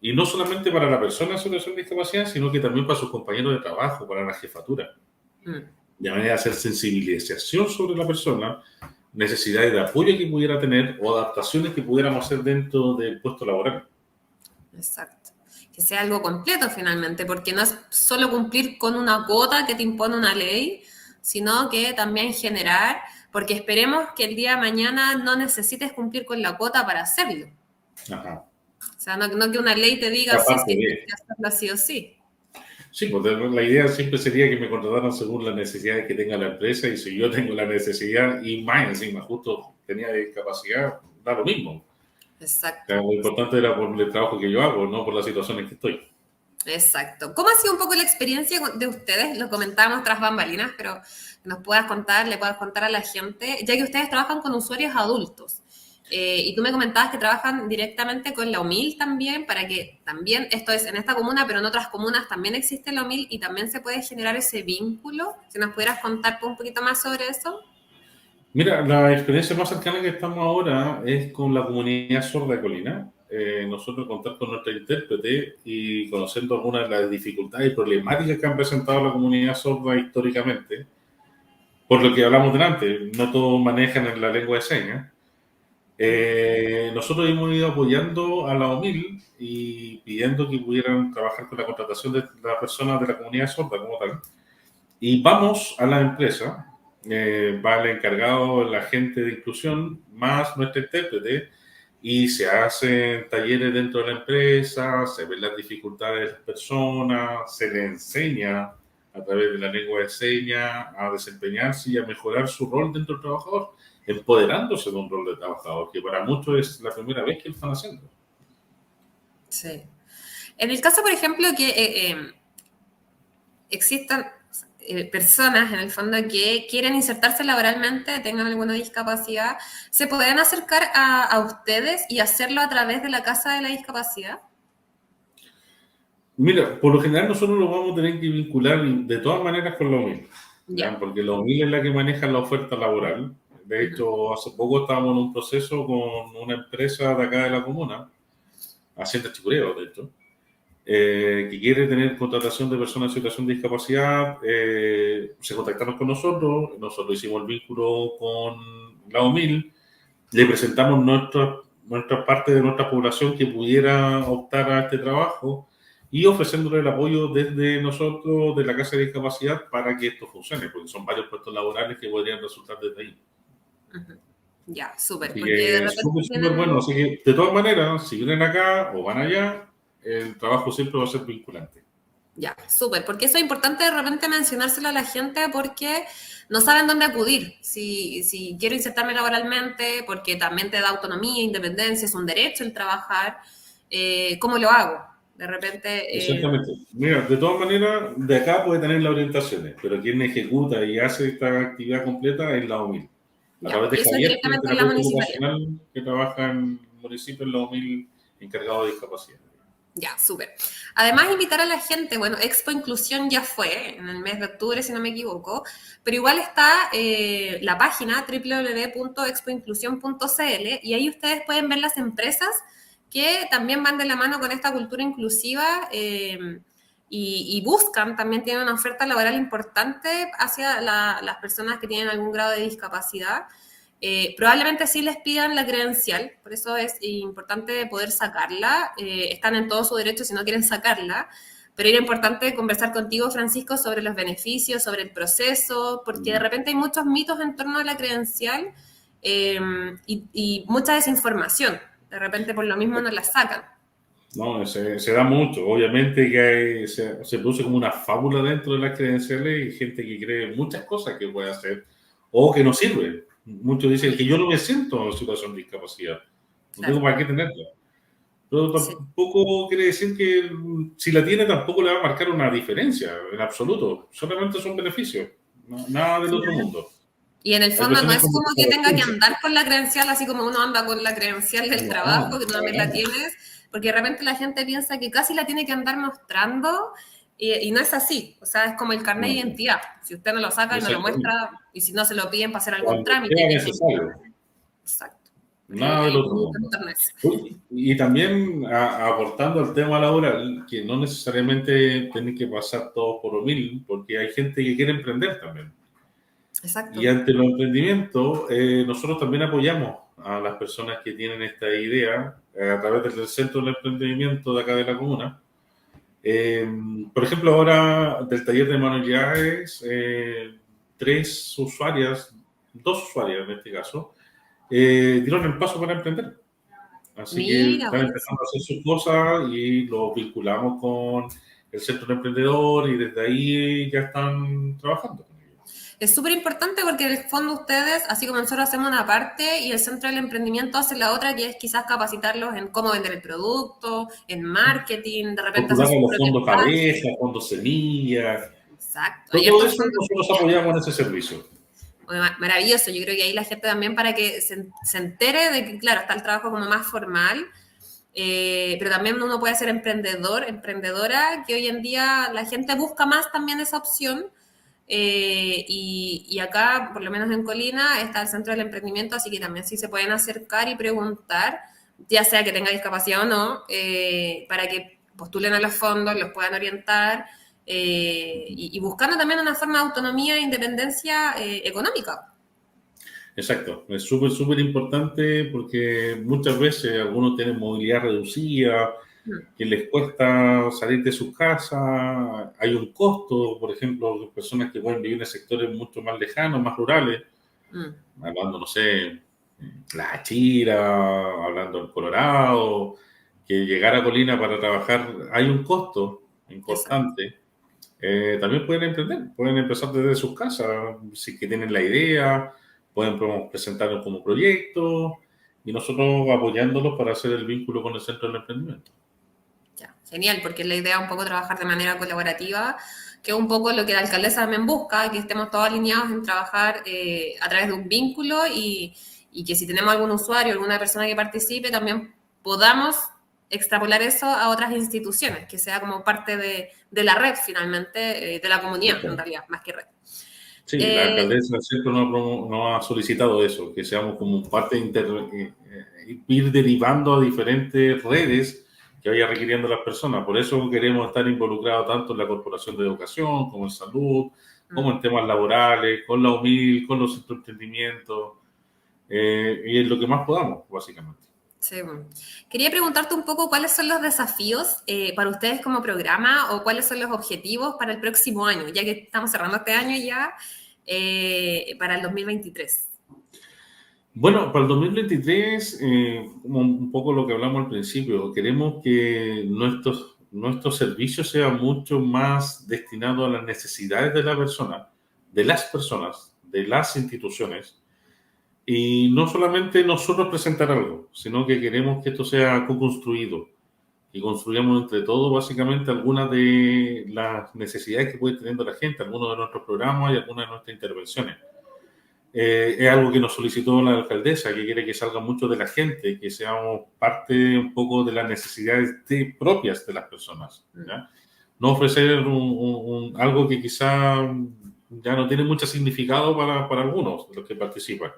Y no solamente para la persona en situación de discapacidad, sino que también para sus compañeros de trabajo, para la jefatura. De manera de hacer sensibilización sobre la persona, necesidades de apoyo que pudiera tener o adaptaciones que pudiéramos hacer dentro del puesto laboral. Exacto. Que sea algo completo finalmente, porque no es solo cumplir con una cuota que te impone una ley, sino que también generar, porque esperemos que el día de mañana no necesites cumplir con la cuota para hacerlo. Ajá. O sea, no que una ley te diga sí, es Aparte que tienes de... que hacerlo sí o sí. Sí, pues la idea siempre sería que me contrataran según las necesidades que tenga la empresa y si yo tengo la necesidad y más encima justo tenía discapacidad, da lo mismo. O sea, Exacto. lo importante era por el trabajo que yo hago, no por las situaciones que estoy. Exacto. ¿Cómo ha sido un poco la experiencia de ustedes? Lo comentábamos tras bambalinas, pero que nos puedas contar, le puedas contar a la gente, ya que ustedes trabajan con usuarios adultos. Y tú me comentabas que trabajan directamente con la UMIL también, para que también, esto es en esta comuna, pero en otras comunas también existe la UMIL y también se puede generar ese vínculo. Si nos pudieras contar un poquito más sobre eso. Mira, la experiencia más cercana que estamos ahora es con la comunidad sorda de Colina. Nosotros contar con nuestra intérprete y conociendo algunas de las dificultades y problemáticas que han presentado la comunidad sorda históricamente, por lo que hablamos delante, no todos manejan en la lengua de señas. Nosotros hemos ido apoyando a la OMIL y pidiendo que pudieran trabajar con la contratación de las personas de la comunidad sorda como tal. Y vamos a la empresa, va el encargado, el agente de inclusión, más nuestra intérprete, y se hacen talleres dentro de la empresa, se ven las dificultades de las personas, se le enseña a través de la lengua de señas a desempeñarse y a mejorar su rol dentro del trabajador, empoderándose de un rol de trabajador, que para muchos es la primera vez que lo están haciendo. Sí. En el caso, por ejemplo, que existan personas en el fondo que quieren insertarse laboralmente, tengan alguna discapacidad, ¿se pueden acercar a ustedes y hacerlo a través de la Casa de la Discapacidad? Mira, por lo general nosotros lo vamos a tener que vincular de todas maneras con la UMIL, ¿ya? Ya. Porque la UMIL es la que maneja la oferta laboral. De Ujú. hecho, hace poco estábamos en un proceso con una empresa de acá de la comuna, Hacienda Chicureo, de hecho, que quiere tener contratación de personas en situación de discapacidad. Se contactaron con nosotros hicimos el vínculo con la UMIL, le presentamos nuestra parte de nuestra población que pudiera optar a este trabajo y ofreciéndole el apoyo desde nosotros, de la Casa de Discapacidad, para que esto funcione, porque son varios puestos laborales que podrían resultar desde ahí. Ujú. Ya, súper, Así porque de que repente súper, súper bueno. tienen... Así que, de todas maneras, si vienen acá o van allá, el trabajo siempre va a ser vinculante. Ya, súper, porque eso es importante de repente mencionárselo a la gente porque no saben dónde acudir. Si quiero insertarme laboralmente, porque también te da autonomía, independencia, es un derecho el trabajar, ¿cómo lo hago? De repente, Exactamente. Mira, de todas maneras, de acá puede tener las orientaciones, pero quien ejecuta y hace esta actividad completa es la OMIL. A ya, través de y eso es Javier, que es el directamente en la terapeuta municipalidad. ocupacional que trabaja en el municipio, en la OMIL, encargado de discapacidad. Ya, súper. Además, invitar a la gente, bueno, Expo Inclusión ya fue en el mes de octubre, si no me equivoco, pero igual está la página www.expoinclusión.cl y ahí ustedes pueden ver las empresas que también van de la mano con esta cultura inclusiva y buscan, también tienen una oferta laboral importante hacia las personas que tienen algún grado de discapacidad. Probablemente sí les pidan la credencial, por eso es importante poder sacarla. Están en todo su derecho si no quieren sacarla, pero era importante conversar contigo, Francisco, sobre los beneficios, sobre el proceso, porque de repente hay muchos mitos en torno a la credencial y mucha desinformación. De repente por lo mismo no la sacan. No, se da mucho. Obviamente que se produce como una fábula dentro de las credenciales y gente que cree muchas cosas que puede hacer o que no sirve. Muchos dicen que yo no me siento en situación de discapacidad. No tengo Claro, para qué tenerla. Pero sí, tampoco quiere decir que si la tiene tampoco le va a marcar una diferencia en absoluto. Solamente son beneficios. Nada del sí. otro mundo. Y en el Hay fondo no personas es con como que tenga que discapacidad. andar con la credencial, así como uno anda con la credencial del trabajo, No, que tú para también la nada. tienes, porque de repente la gente piensa que casi la tiene que andar mostrando Y no es así, o sea, es como el carnet de No, identidad. Si usted no lo saca y no lo exactamente. muestra, y si no se lo piden para hacer algún Cuando trámite, sea que necesario, exacto. nada del Ahí otro muy mundo. importante eso. Uy, y también aportando al tema laboral, que no necesariamente tienen que pasar todos por 1000, porque hay gente que quiere emprender también. Y Exacto. ante los emprendimientos, nosotros también apoyamos a las personas que tienen esta idea a través del Centro de Emprendimiento de acá de la comuna. Eh, por ejemplo, ahora del taller de manualidades, 3 usuarias, 2 usuarias en este caso, dieron el paso para emprender. Así que Mira, están buenísimo. empezando a hacer sus cosas y los vinculamos con el Centro de Emprendedor y desde ahí ya están trabajando con ellos. Es súper importante porque en el fondo ustedes, así como nosotros hacemos una parte y el centro del emprendimiento hace la otra, que es quizás capacitarlos en cómo vender el producto, en marketing, de repente hacer Postular a su los propio fondos espacio. abeja, fondos semilla, Exacto. Hay todo hartos eso fondos nosotros semilla. apoyamos en ese servicio. Maravilloso. Yo creo que ahí la gente también para que se entere de que, claro, está el trabajo como más formal, pero también uno puede ser emprendedor, emprendedora, que hoy en día la gente busca más también esa opción. Y acá, por lo menos en Colina, está el Centro del Emprendimiento, así que también sí se pueden acercar y preguntar, ya sea que tenga discapacidad o no, para que postulen a los fondos, los puedan orientar y buscando también una forma de autonomía e independencia económica. Exacto, es súper, súper importante porque muchas veces algunos tienen movilidad reducida, Mm, que les cuesta salir de su casa, hay un costo, por ejemplo, de personas que pueden vivir en sectores mucho más lejanos, más rurales, mm, hablando, no sé, La Chira, hablando del Colorado, que llegar a Colina para trabajar hay un costo exacto. importante. También pueden emprender, pueden empezar desde sus casas, si que tienen la idea, pueden presentarlo como proyecto y nosotros apoyándolos para hacer el vínculo con el centro del emprendimiento. Ya, genial, porque la idea es un poco trabajar de manera colaborativa, que es un poco lo que la alcaldesa también busca, que estemos todos alineados en trabajar a través de un vínculo y que si tenemos algún usuario, alguna persona que participe, también podamos extrapolar eso a otras instituciones, que sea como parte de la red finalmente, de la comunidad en realidad, más que red. Sí, la Eh, alcaldesa siempre nos ha solicitado eso, que seamos como parte ir derivando a diferentes redes que vaya requiriendo las personas. Por eso queremos estar involucrados tanto en la Corporación de Educación, como en Salud, como en temas laborales, con la UMIL, con los centros de emprendimiento, y en lo que más podamos, básicamente. Sí. Bueno. Quería preguntarte un poco cuáles son los desafíos para ustedes como programa o cuáles son los objetivos para el próximo año, ya que estamos cerrando este año ya para el 2023. Bueno, para el 2023, como un poco lo que hablamos al principio, queremos que nuestros servicios sean mucho más destinados a las necesidades de la persona, de las personas, de las instituciones, y no solamente nosotros presentar algo, sino que queremos que esto sea co-construido y construyamos entre todos básicamente algunas de las necesidades que puede ir teniendo la gente, algunos de nuestros programas y algunas de nuestras intervenciones. Es algo que nos solicitó la alcaldesa, que quiere que salga mucho de la gente, que seamos parte un poco de las necesidades propias de las personas. ¿Ya? No ofrecer algo que quizá ya no tiene mucho significado para algunos de los que participan.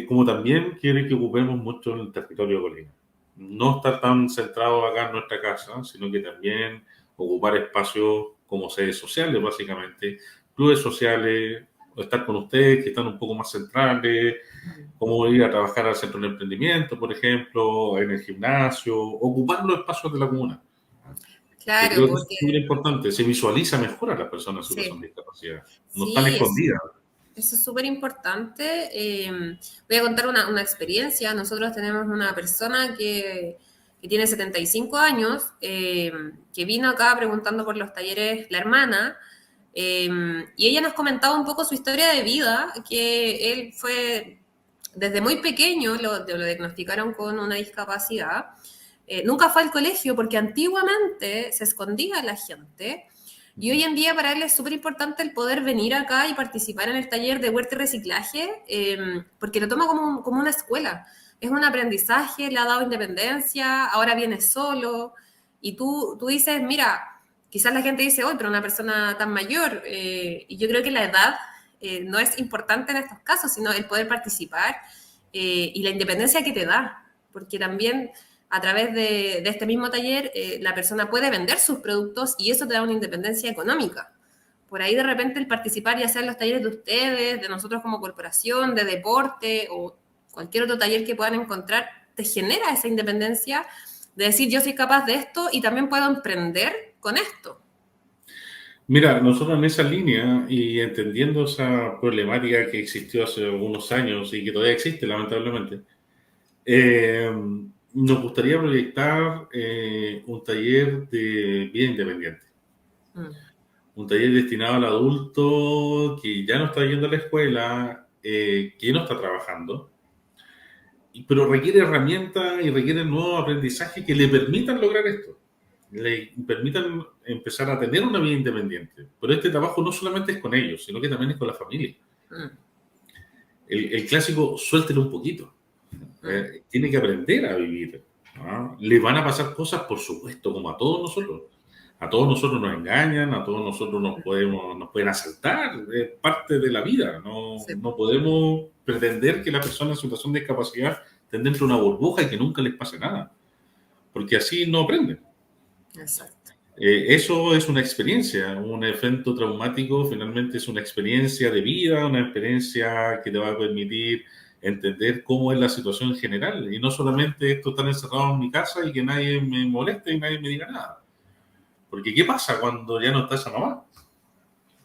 Como también quiere que ocupemos mucho el territorio de Colina. No estar tan centrado acá en nuestra casa, sino que también ocupar espacios como sedes sociales, básicamente, clubes sociales, estar con ustedes que están un poco más centrales, como ir a trabajar al centro de emprendimiento, por ejemplo, en el gimnasio, ocupar los espacios de la comuna, que Claro, creo que es porque muy importante, se visualiza mejor a las personas en situación sí, de discapacidad, no están sí, escondidas. eso es súper importante. Voy a contar una experiencia. Nosotros tenemos una persona que tiene 75 años, que vino acá preguntando por los talleres La Hermana, y ella nos comentaba un poco su historia de vida, que él fue desde muy pequeño, lo diagnosticaron con una discapacidad. Nunca fue al colegio porque antiguamente se escondía a la gente. Y hoy en día para él es súper importante el poder venir acá y participar en el taller de huerta y reciclaje, porque lo toma como una escuela. Es un aprendizaje, le ha dado independencia, ahora viene solo. Y tú dices, mira, quizás la gente dice, hoy, pero una persona tan mayor, y yo creo que la edad no es importante en estos casos, sino el poder participar y la independencia que te da, porque también a través de este mismo taller la persona puede vender sus productos y eso te da una independencia económica. Por ahí de repente el participar ya sea en los talleres de ustedes, de nosotros como corporación, de deporte o cualquier otro taller que puedan encontrar, te genera esa independencia de decir yo soy capaz de esto y también puedo emprender con esto. Mira, nosotros en esa línea y entendiendo esa problemática que existió hace algunos años y que todavía existe lamentablemente, eh, nos gustaría proyectar un taller de vida independiente. Mm. Un taller destinado al adulto que ya no está yendo a la escuela, que no está trabajando, pero requiere herramientas y requiere nuevos aprendizajes que le permitan lograr esto, le permitan empezar a tener una vida independiente. Pero este trabajo no solamente es con ellos, sino que también es con la familia. Mm. El clásico, suéltelo un poquito. Mm. Tiene que aprender a vivir. ¿No? Le van a pasar cosas, por supuesto, como a todos nosotros. A todos nosotros nos engañan, a todos nosotros nos pueden asaltar, es parte de la vida. No, Sí. no podemos pretender que la persona en situación de discapacidad estén dentro de una burbuja y que nunca les pase nada, porque así no aprenden. Exacto. Eso es una experiencia, un evento traumático finalmente es una experiencia de vida, una experiencia que te va a permitir entender cómo es la situación en general y no solamente esto estar encerrado en mi casa y que nadie me moleste y nadie me diga nada. Porque ¿qué pasa cuando ya no está esa mamá?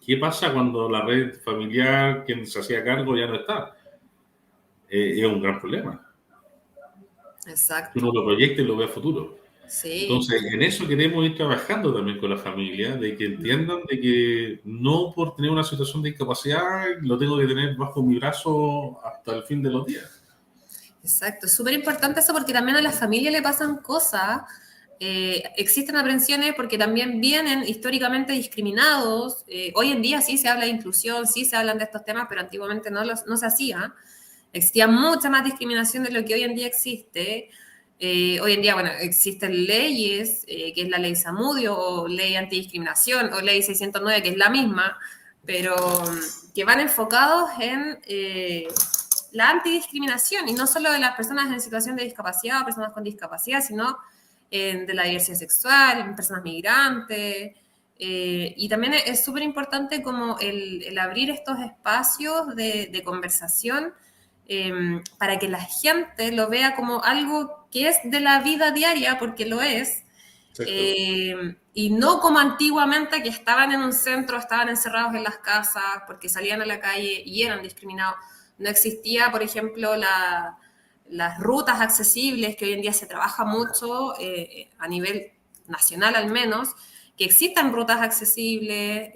¿Qué pasa cuando la red familiar, quien se hacía cargo, ya no está? Es un gran problema. Que Exacto. uno lo proyecte y lo ve a futuro. Sí. Entonces, en eso queremos ir trabajando también con la familia, de que entiendan de que no por tener una situación de discapacidad lo tengo que tener bajo mi brazo hasta el fin de los días. Exacto, es súper importante eso porque también a las familias le pasan cosas. Existen aprensiones porque también vienen históricamente discriminados. Hoy en día sí se habla de inclusión, sí se hablan de estos temas, pero antiguamente no se hacía. Existía mucha más discriminación de lo que hoy en día existe. Hoy en día, bueno, existen leyes, que es la ley Zamudio, o ley antidiscriminación, o ley 609, que es la misma, pero que van enfocados en la antidiscriminación, y no solo de las personas en situación de discapacidad o personas con discapacidad, sino de la diversidad sexual, personas migrantes. Y también es súper importante como el abrir estos espacios de conversación para que la gente lo vea como algo que es de la vida diaria, porque lo es, Exacto. y no como antiguamente que estaban en un centro, estaban encerrados en las casas porque salían a la calle y eran discriminados. No existía, por ejemplo, las rutas accesibles, que hoy en día se trabaja mucho a nivel nacional al menos, que existan rutas accesibles.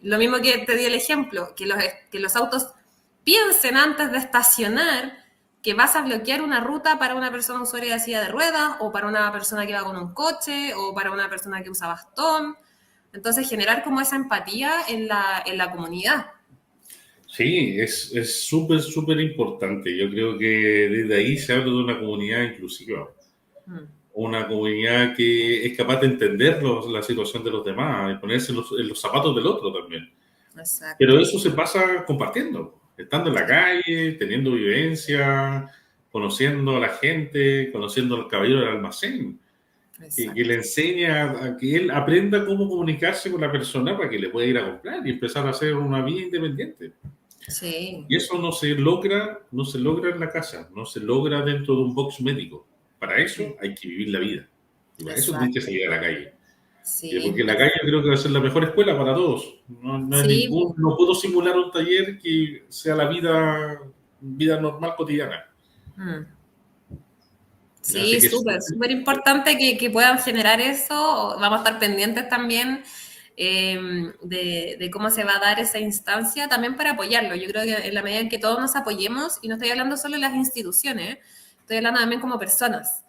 Lo mismo que te di el ejemplo, que los autos piensen antes de estacionar que vas a bloquear una ruta para una persona usuaria de silla de ruedas o para una persona que va con un coche o para una persona que usa bastón. Entonces, generar como esa empatía en la comunidad. Sí, es súper, súper importante. Yo creo que desde ahí se habla de una comunidad inclusiva, Mm. una comunidad que es capaz de entender la situación de los demás y ponerse en los zapatos del otro también. Exacto. Pero eso se pasa compartiendo, estando en la calle, teniendo vivencia, conociendo a la gente, conociendo al caballero del almacén, que le Exacto. enseña a que él aprenda cómo comunicarse con la persona para que le pueda ir a comprar y empezar a hacer una vida independiente. Sí, Y eso no se logra en la casa, no se logra dentro de un box médico. Para eso hay que vivir la vida. Y para eso tienes que exacto. salir a la calle. Sí, Porque la calle creo que va a ser la mejor escuela para todos. No, hay sí, no puedo simular un taller que sea la vida normal cotidiana. mm. Así Sí, que súper, súper importante que puedan generar eso. Vamos a estar pendientes también de cómo se va a dar esa instancia, también para apoyarlo. Yo creo que en la medida en que todos nos apoyemos, y no estoy hablando solo de las instituciones, estoy hablando también como personas,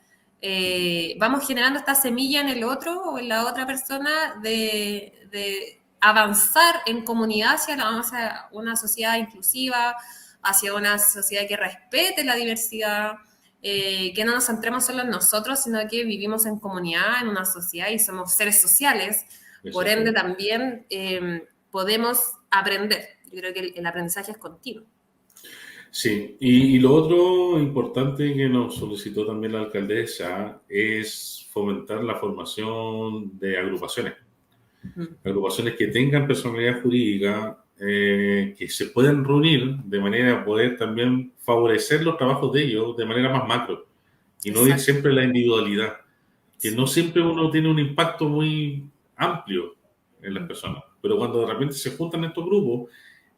vamos generando esta semilla en el otro o en la otra persona de avanzar en comunidad hacia una sociedad inclusiva, hacia una sociedad que respete la diversidad, que no nos centremos solo en nosotros, sino que vivimos en comunidad, en una sociedad y somos seres sociales. Por ende, Exacto. también podemos aprender. Yo creo que el aprendizaje es continuo. Sí, y lo otro importante que nos solicitó también la alcaldesa es fomentar la formación de agrupaciones. Mm. Agrupaciones que tengan personalidad jurídica, que se puedan reunir de manera a poder también favorecer los trabajos de ellos de manera más macro y no ir Exacto. siempre a la individualidad, que no Sí. siempre uno tiene un impacto muy amplio en las Mm. personas, pero cuando de repente se juntan estos grupos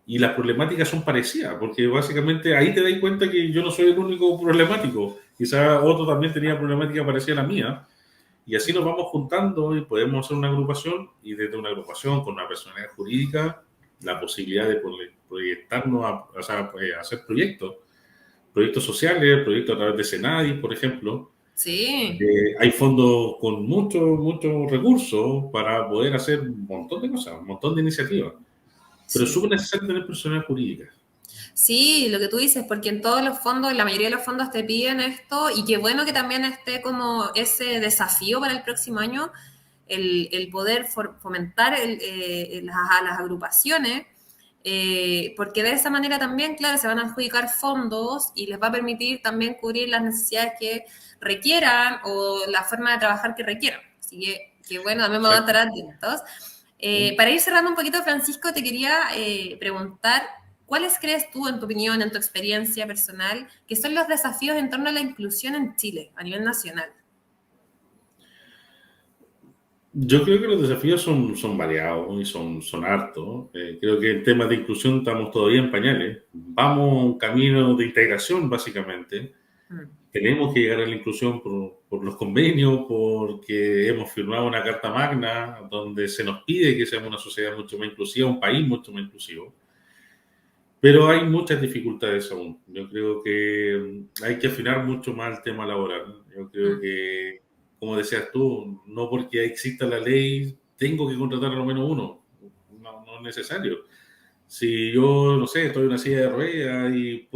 y las problemáticas son parecidas, porque básicamente ahí te das cuenta que yo no soy el único problemático, quizá otro también tenía problemática parecida a la mía, y así nos Mm. vamos juntando y podemos hacer una agrupación, y desde una agrupación con una personalidad jurídica, la posibilidad de proyectarnos, o sea, hacer proyectos sociales, proyectos a través de Senadi, por ejemplo. Sí. Hay fondos con muchos recursos para poder hacer un montón de cosas, un montón de iniciativas. Pero es Sí. súper necesario tener personalidad jurídica. Sí, lo que tú dices, porque en todos los fondos, la mayoría de los fondos te piden esto, y qué bueno que también esté como ese desafío para el próximo año, el poder fomentar a las agrupaciones, porque de esa manera también, claro, se van a adjudicar fondos y les va a permitir también cubrir las necesidades que requieran o la forma de trabajar que requieran. Así que bueno, también vamos a estar Exacto. atentos. ¿Sí? Para ir cerrando un poquito, Francisco, te quería preguntar, ¿cuáles crees tú, en tu opinión, en tu experiencia personal, que son los desafíos en torno a la inclusión en Chile, a nivel nacional? Yo creo que los desafíos son variados y son hartos. Creo que en temas de inclusión estamos todavía en pañales. Vamos a un camino de integración, básicamente. Mm. Tenemos que llegar a la inclusión por los convenios, porque hemos firmado una carta magna donde se nos pide que seamos una sociedad mucho más inclusiva, un país mucho más inclusivo. Pero hay muchas dificultades aún. Yo creo que hay que afinar mucho más el tema laboral. Yo creo Mm. que, como decías tú, no porque exista la ley tengo que contratar a lo menos uno. No, no es necesario. Si yo, no sé, estoy en una silla de ruedas y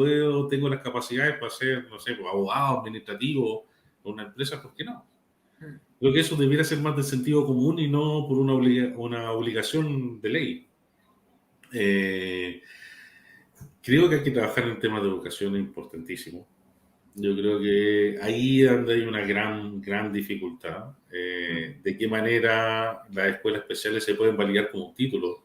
tengo las capacidades para ser, no sé, pues, abogado, administrativo o una empresa, ¿por qué no? Mm. Creo que eso debiera ser más de sentido común y no por una obligación de ley. Eh, Creo que hay que trabajar en temas de educación, es importantísimo. Yo creo que ahí es donde hay una gran dificultad. Mm. De qué manera las escuelas especiales se pueden validar como un título.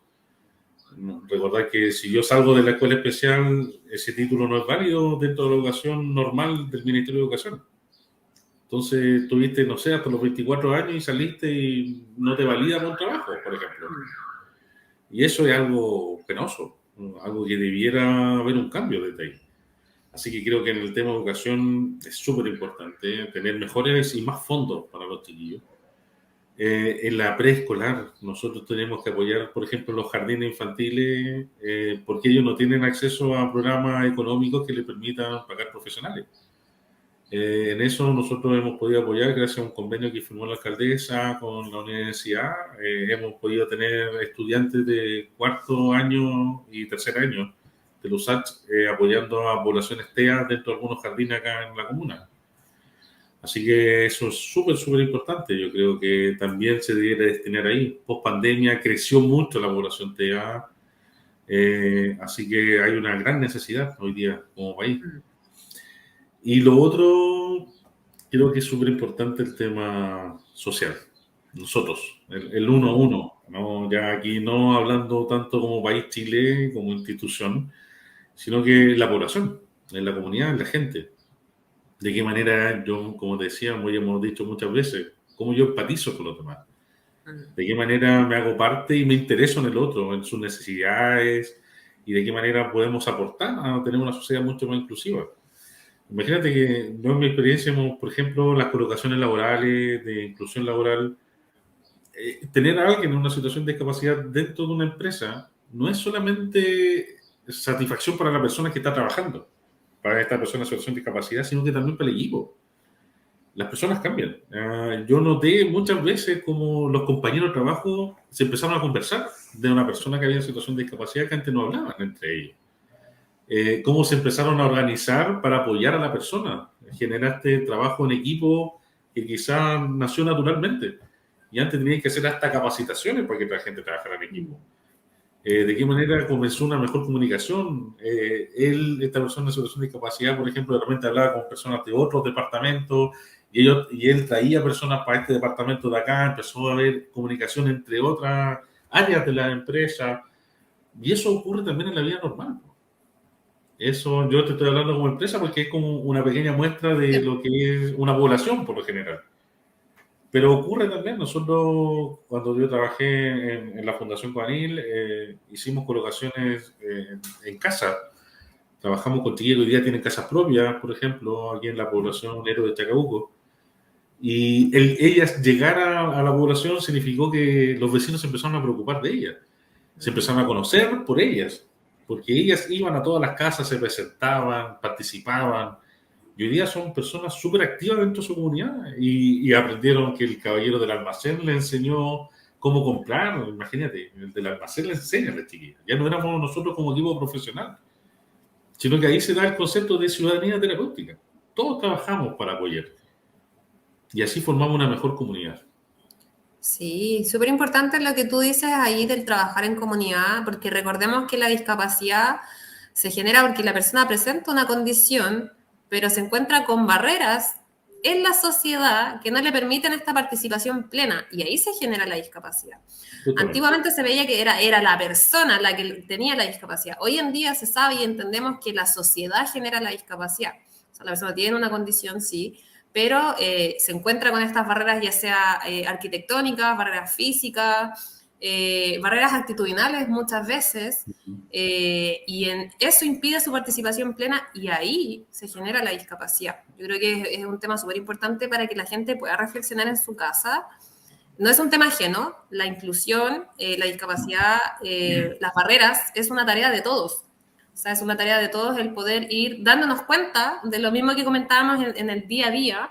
Recordar que si yo salgo de la escuela especial, ese título no es válido dentro de la educación normal del Ministerio de Educación. Entonces, tuviste, no sé, hasta los 24 años y saliste y no te valida por un trabajo, por ejemplo. Mm. Y eso es algo penoso, algo que debiera haber un cambio desde ahí. Así que creo que en el tema de educación es súper importante tener mejores y más fondos para los chiquillos. En la preescolar, nosotros tenemos que apoyar, por ejemplo, los jardines infantiles, porque ellos no tienen acceso a programas económicos que les permitan pagar profesionales. En eso nosotros hemos podido apoyar gracias a un convenio que firmó la alcaldesa con la universidad. Hemos podido tener estudiantes de cuarto año y tercer año de los USACH apoyando a poblaciones TEA dentro de algunos jardines acá en la comuna. Así que eso es súper importante. Yo creo que también se debería destinar ahí. Post pandemia creció mucho la población TEA, así que hay una gran necesidad hoy día como país. Mm. Y lo otro, creo que es súper importante el tema social. Nosotros, el uno a uno, ¿no? Ya aquí no hablando tanto como país Chile, como institución, sino que la población, en la comunidad, en la gente. De qué manera yo, como te decía, como ya hemos dicho muchas veces, cómo yo empatizo con los demás. Mm. De qué manera me hago parte y me intereso en el otro, en sus necesidades, y de qué manera podemos aportar a tener una sociedad mucho más inclusiva. Imagínate que yo en mi experiencia, por ejemplo, las colocaciones laborales, de inclusión laboral, tener a alguien en una situación de discapacidad dentro de una empresa no es solamente satisfacción para la persona que está trabajando, para esta persona en situación de discapacidad, sino que también para el equipo. Las personas cambian. Yo noté muchas veces como los compañeros de trabajo se empezaron a conversar de una persona que había en situación de discapacidad que antes no hablaban entre ellos. Cómo se empezaron a organizar para apoyar a la persona. Generaste trabajo en equipo que quizás nació naturalmente. Y antes tenías que hacer hasta capacitaciones para que la gente trabajara en equipo. ¿De qué manera comenzó una mejor comunicación? Esta persona en situación de discapacidad, por ejemplo, de repente hablaba con personas de otros departamentos y él traía personas para este departamento de acá, empezó a haber comunicación entre otras áreas de la empresa y eso ocurre también en la vida normal. Eso yo te estoy hablando como empresa porque es como una pequeña muestra de lo que es una población por lo general. Pero ocurre también, nosotros cuando yo trabajé en la Fundación Juvenil, hicimos colocaciones en casa. Trabajamos con chiquillos que hoy día tienen casas propias, por ejemplo, aquí en la población Héroe de Chacabuco. Y ellas llegar a la población significó que los vecinos se empezaron a preocupar de ellas. Se empezaron a conocer por ellas, porque ellas iban a todas las casas, se presentaban, participaban, y hoy día son personas súper activas dentro de su comunidad y aprendieron que el caballero del almacén le enseñó cómo comprar. Imagínate, el del almacén le enseña a las chiquillas. Ya no éramos nosotros como equipo profesional, sino que ahí se da el concepto de ciudadanía terapéutica. Todos trabajamos para apoyar y así formamos una mejor comunidad. Sí, súper importante lo que tú dices ahí del trabajar en comunidad, porque recordemos que la discapacidad se genera porque la persona presenta una condición, pero se encuentra con barreras en la sociedad que no le permiten esta participación plena, y ahí se genera la discapacidad. Justamente. Antiguamente se veía que era la persona la que tenía la discapacidad. Hoy en día se sabe y entendemos que la sociedad genera la discapacidad. O sea, la persona tiene una condición, sí, pero se encuentra con estas barreras, ya sea arquitectónicas, barreras físicas, barreras actitudinales muchas veces, y eso impide su participación plena y ahí se genera la discapacidad. Yo creo que es un tema súper importante para que la gente pueda reflexionar en su casa. No es un tema ajeno, la inclusión, la discapacidad, las barreras, es una tarea de todos. O sea, es una tarea de todos el poder ir dándonos cuenta de lo mismo que comentábamos en el día a día.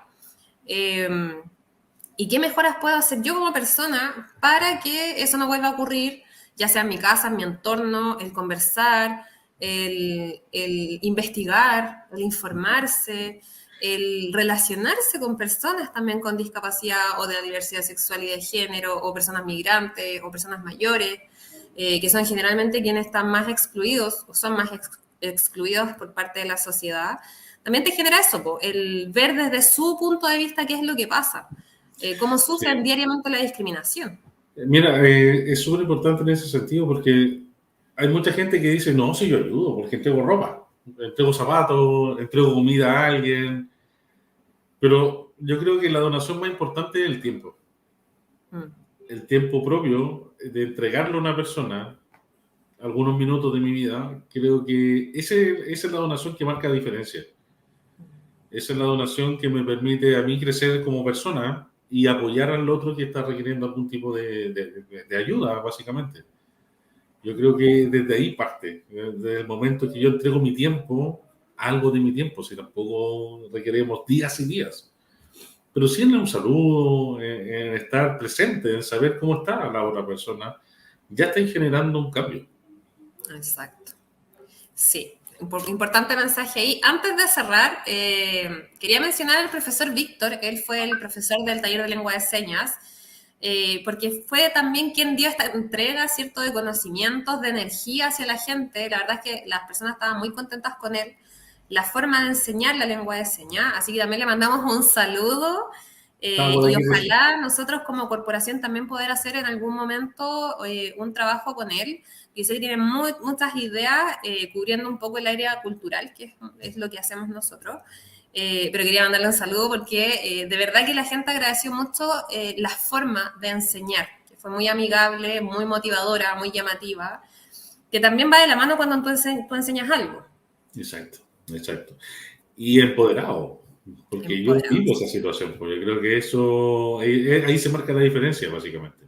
¿Y qué mejoras puedo hacer yo como persona para que eso no vuelva a ocurrir, ya sea en mi casa, en mi entorno, el conversar, el investigar, el informarse, el relacionarse con personas también con discapacidad o de la diversidad sexual y de género, o personas migrantes, o personas mayores, que son generalmente quienes están más excluidos o son más excluidos por parte de la sociedad? También te genera eso, el ver desde su punto de vista qué es lo que pasa, cómo sufren Sí. diariamente la discriminación. Mira, es súper importante en ese sentido porque hay mucha gente que dice, no, si yo ayudo, porque entrego ropa, entrego zapatos, entrego comida a alguien, pero yo creo que la donación más importante es el tiempo. Mm. El tiempo propio de entregarle a una persona algunos minutos de mi vida, creo que esa es la donación que marca la diferencia. Esa es la donación que me permite a mí crecer como persona y apoyar al otro que está requiriendo algún tipo de ayuda, básicamente. Yo creo que desde ahí parte, desde el momento que yo entrego mi tiempo, algo de mi tiempo, si tampoco requerimos días y días. Pero sí en un saludo, en estar presente, en saber cómo está la otra persona, ya estáis generando un cambio. Exacto. Sí, importante mensaje ahí. Antes de cerrar, quería mencionar al profesor Víctor. Él fue el profesor del taller de lengua de señas, porque fue también quien dio esta entrega, ¿cierto?, de conocimientos, de energía hacia la gente. La verdad es que las personas estaban muy contentas con él, la forma de enseñar la lengua de señas, así que también le mandamos un saludo, Estamos por y aquí. ojalá nosotros como corporación también poder hacer en algún momento un trabajo con él. Yo sé que tiene muchas ideas cubriendo un poco el área cultural, que es lo que hacemos nosotros. Pero quería mandarle un saludo porque de verdad que la gente agradeció mucho la forma de enseñar, que fue muy amigable, muy motivadora, muy llamativa, que también va de la mano cuando tú enseñas algo. Exacto, exacto. Y empoderado, porque yo vivo Empoderados. esa situación, porque yo creo que eso, ahí se marca la diferencia, básicamente.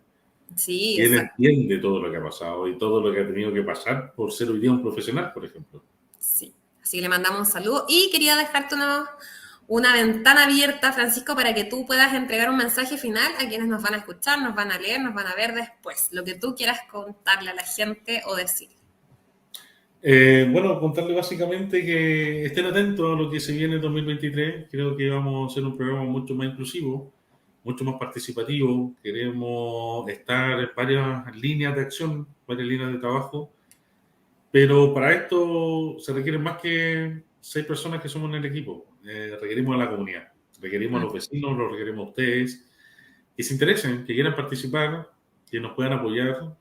Sí, Que él exacto. entiende todo lo que ha pasado y todo lo que ha tenido que pasar por ser hoy día un profesional, por ejemplo. Sí. Así que le mandamos un saludo y quería dejarte una ventana abierta, Francisco, para que tú puedas entregar un mensaje final a quienes nos van a escuchar, nos van a leer, nos van a ver después. Lo que tú quieras contarle a la gente o decir. Bueno, contarle básicamente que estén atentos a lo que se viene en 2023. Creo que vamos a hacer un programa mucho más inclusivo. mucho más participativo, queremos estar en varias líneas de acción, varias líneas de trabajo, pero para esto se requieren más que 6 personas que somos en el equipo. Requerimos a la comunidad, requerimos a los vecinos, los requerimos a ustedes, que se interesen, que quieran participar, que nos puedan apoyar.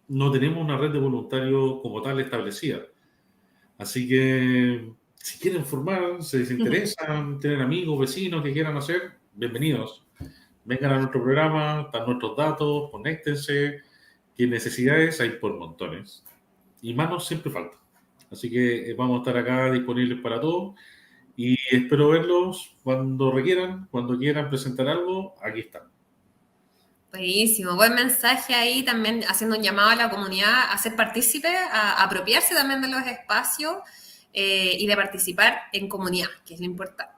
No tenemos una red de voluntarios como tal establecida. Así que si quieren formar, se les interesan, tienen amigos, vecinos que quieran hacer, bienvenidos. Vengan a nuestro programa, están nuestros datos, conéctense, que necesidades hay por montones. Y manos siempre faltan. Así que vamos a estar acá disponibles para todos y espero verlos cuando requieran, cuando quieran presentar algo, aquí están. Buenísimo, buen mensaje ahí también haciendo un llamado a la comunidad a ser partícipe, a apropiarse también de los espacios y de participar en comunidad, que es lo importante.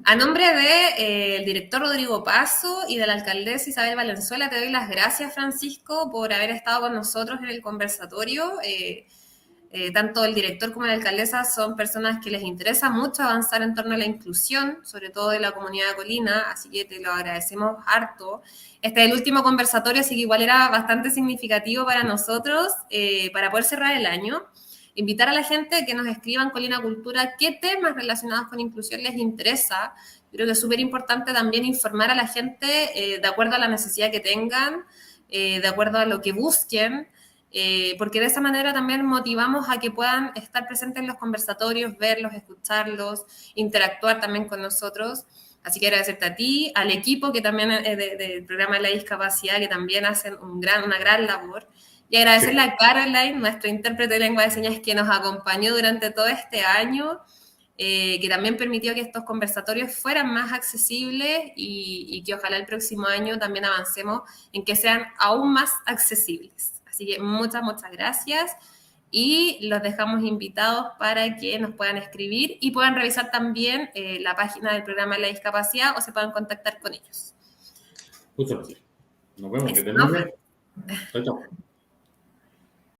A nombre del director Rodrigo Paso y de la alcaldesa Isabel Valenzuela, te doy las gracias, Francisco, por haber estado con nosotros en el conversatorio. Tanto el director como la alcaldesa son personas que les interesa mucho avanzar en torno a la inclusión, sobre todo de la comunidad de Colina, así que te lo agradecemos harto. Este es el último conversatorio, así que igual era bastante significativo para nosotros, para poder cerrar el año. Invitar a la gente que nos escriban Colina Cultura qué temas relacionados con inclusión les interesa. Yo creo que es súper importante también informar a la gente de acuerdo a la necesidad que tengan, de acuerdo a lo que busquen, porque de esa manera también motivamos a que puedan estar presentes en los conversatorios, verlos, escucharlos, interactuar también con nosotros. Así que agradecerte a ti, al equipo que también del programa de la discapacidad, que también hacen una gran labor. Y agradecerle a Caroline, nuestra intérprete de lengua de señas, que nos acompañó durante todo este año, que también permitió que estos conversatorios fueran más accesibles y que ojalá el próximo año también avancemos en que sean aún más accesibles. Así que muchas gracias y los dejamos invitados para que nos puedan escribir y puedan revisar también la página del programa de la discapacidad o se puedan contactar con ellos. Muchas gracias. Nos vemos, que tengan bien. Chao, chao.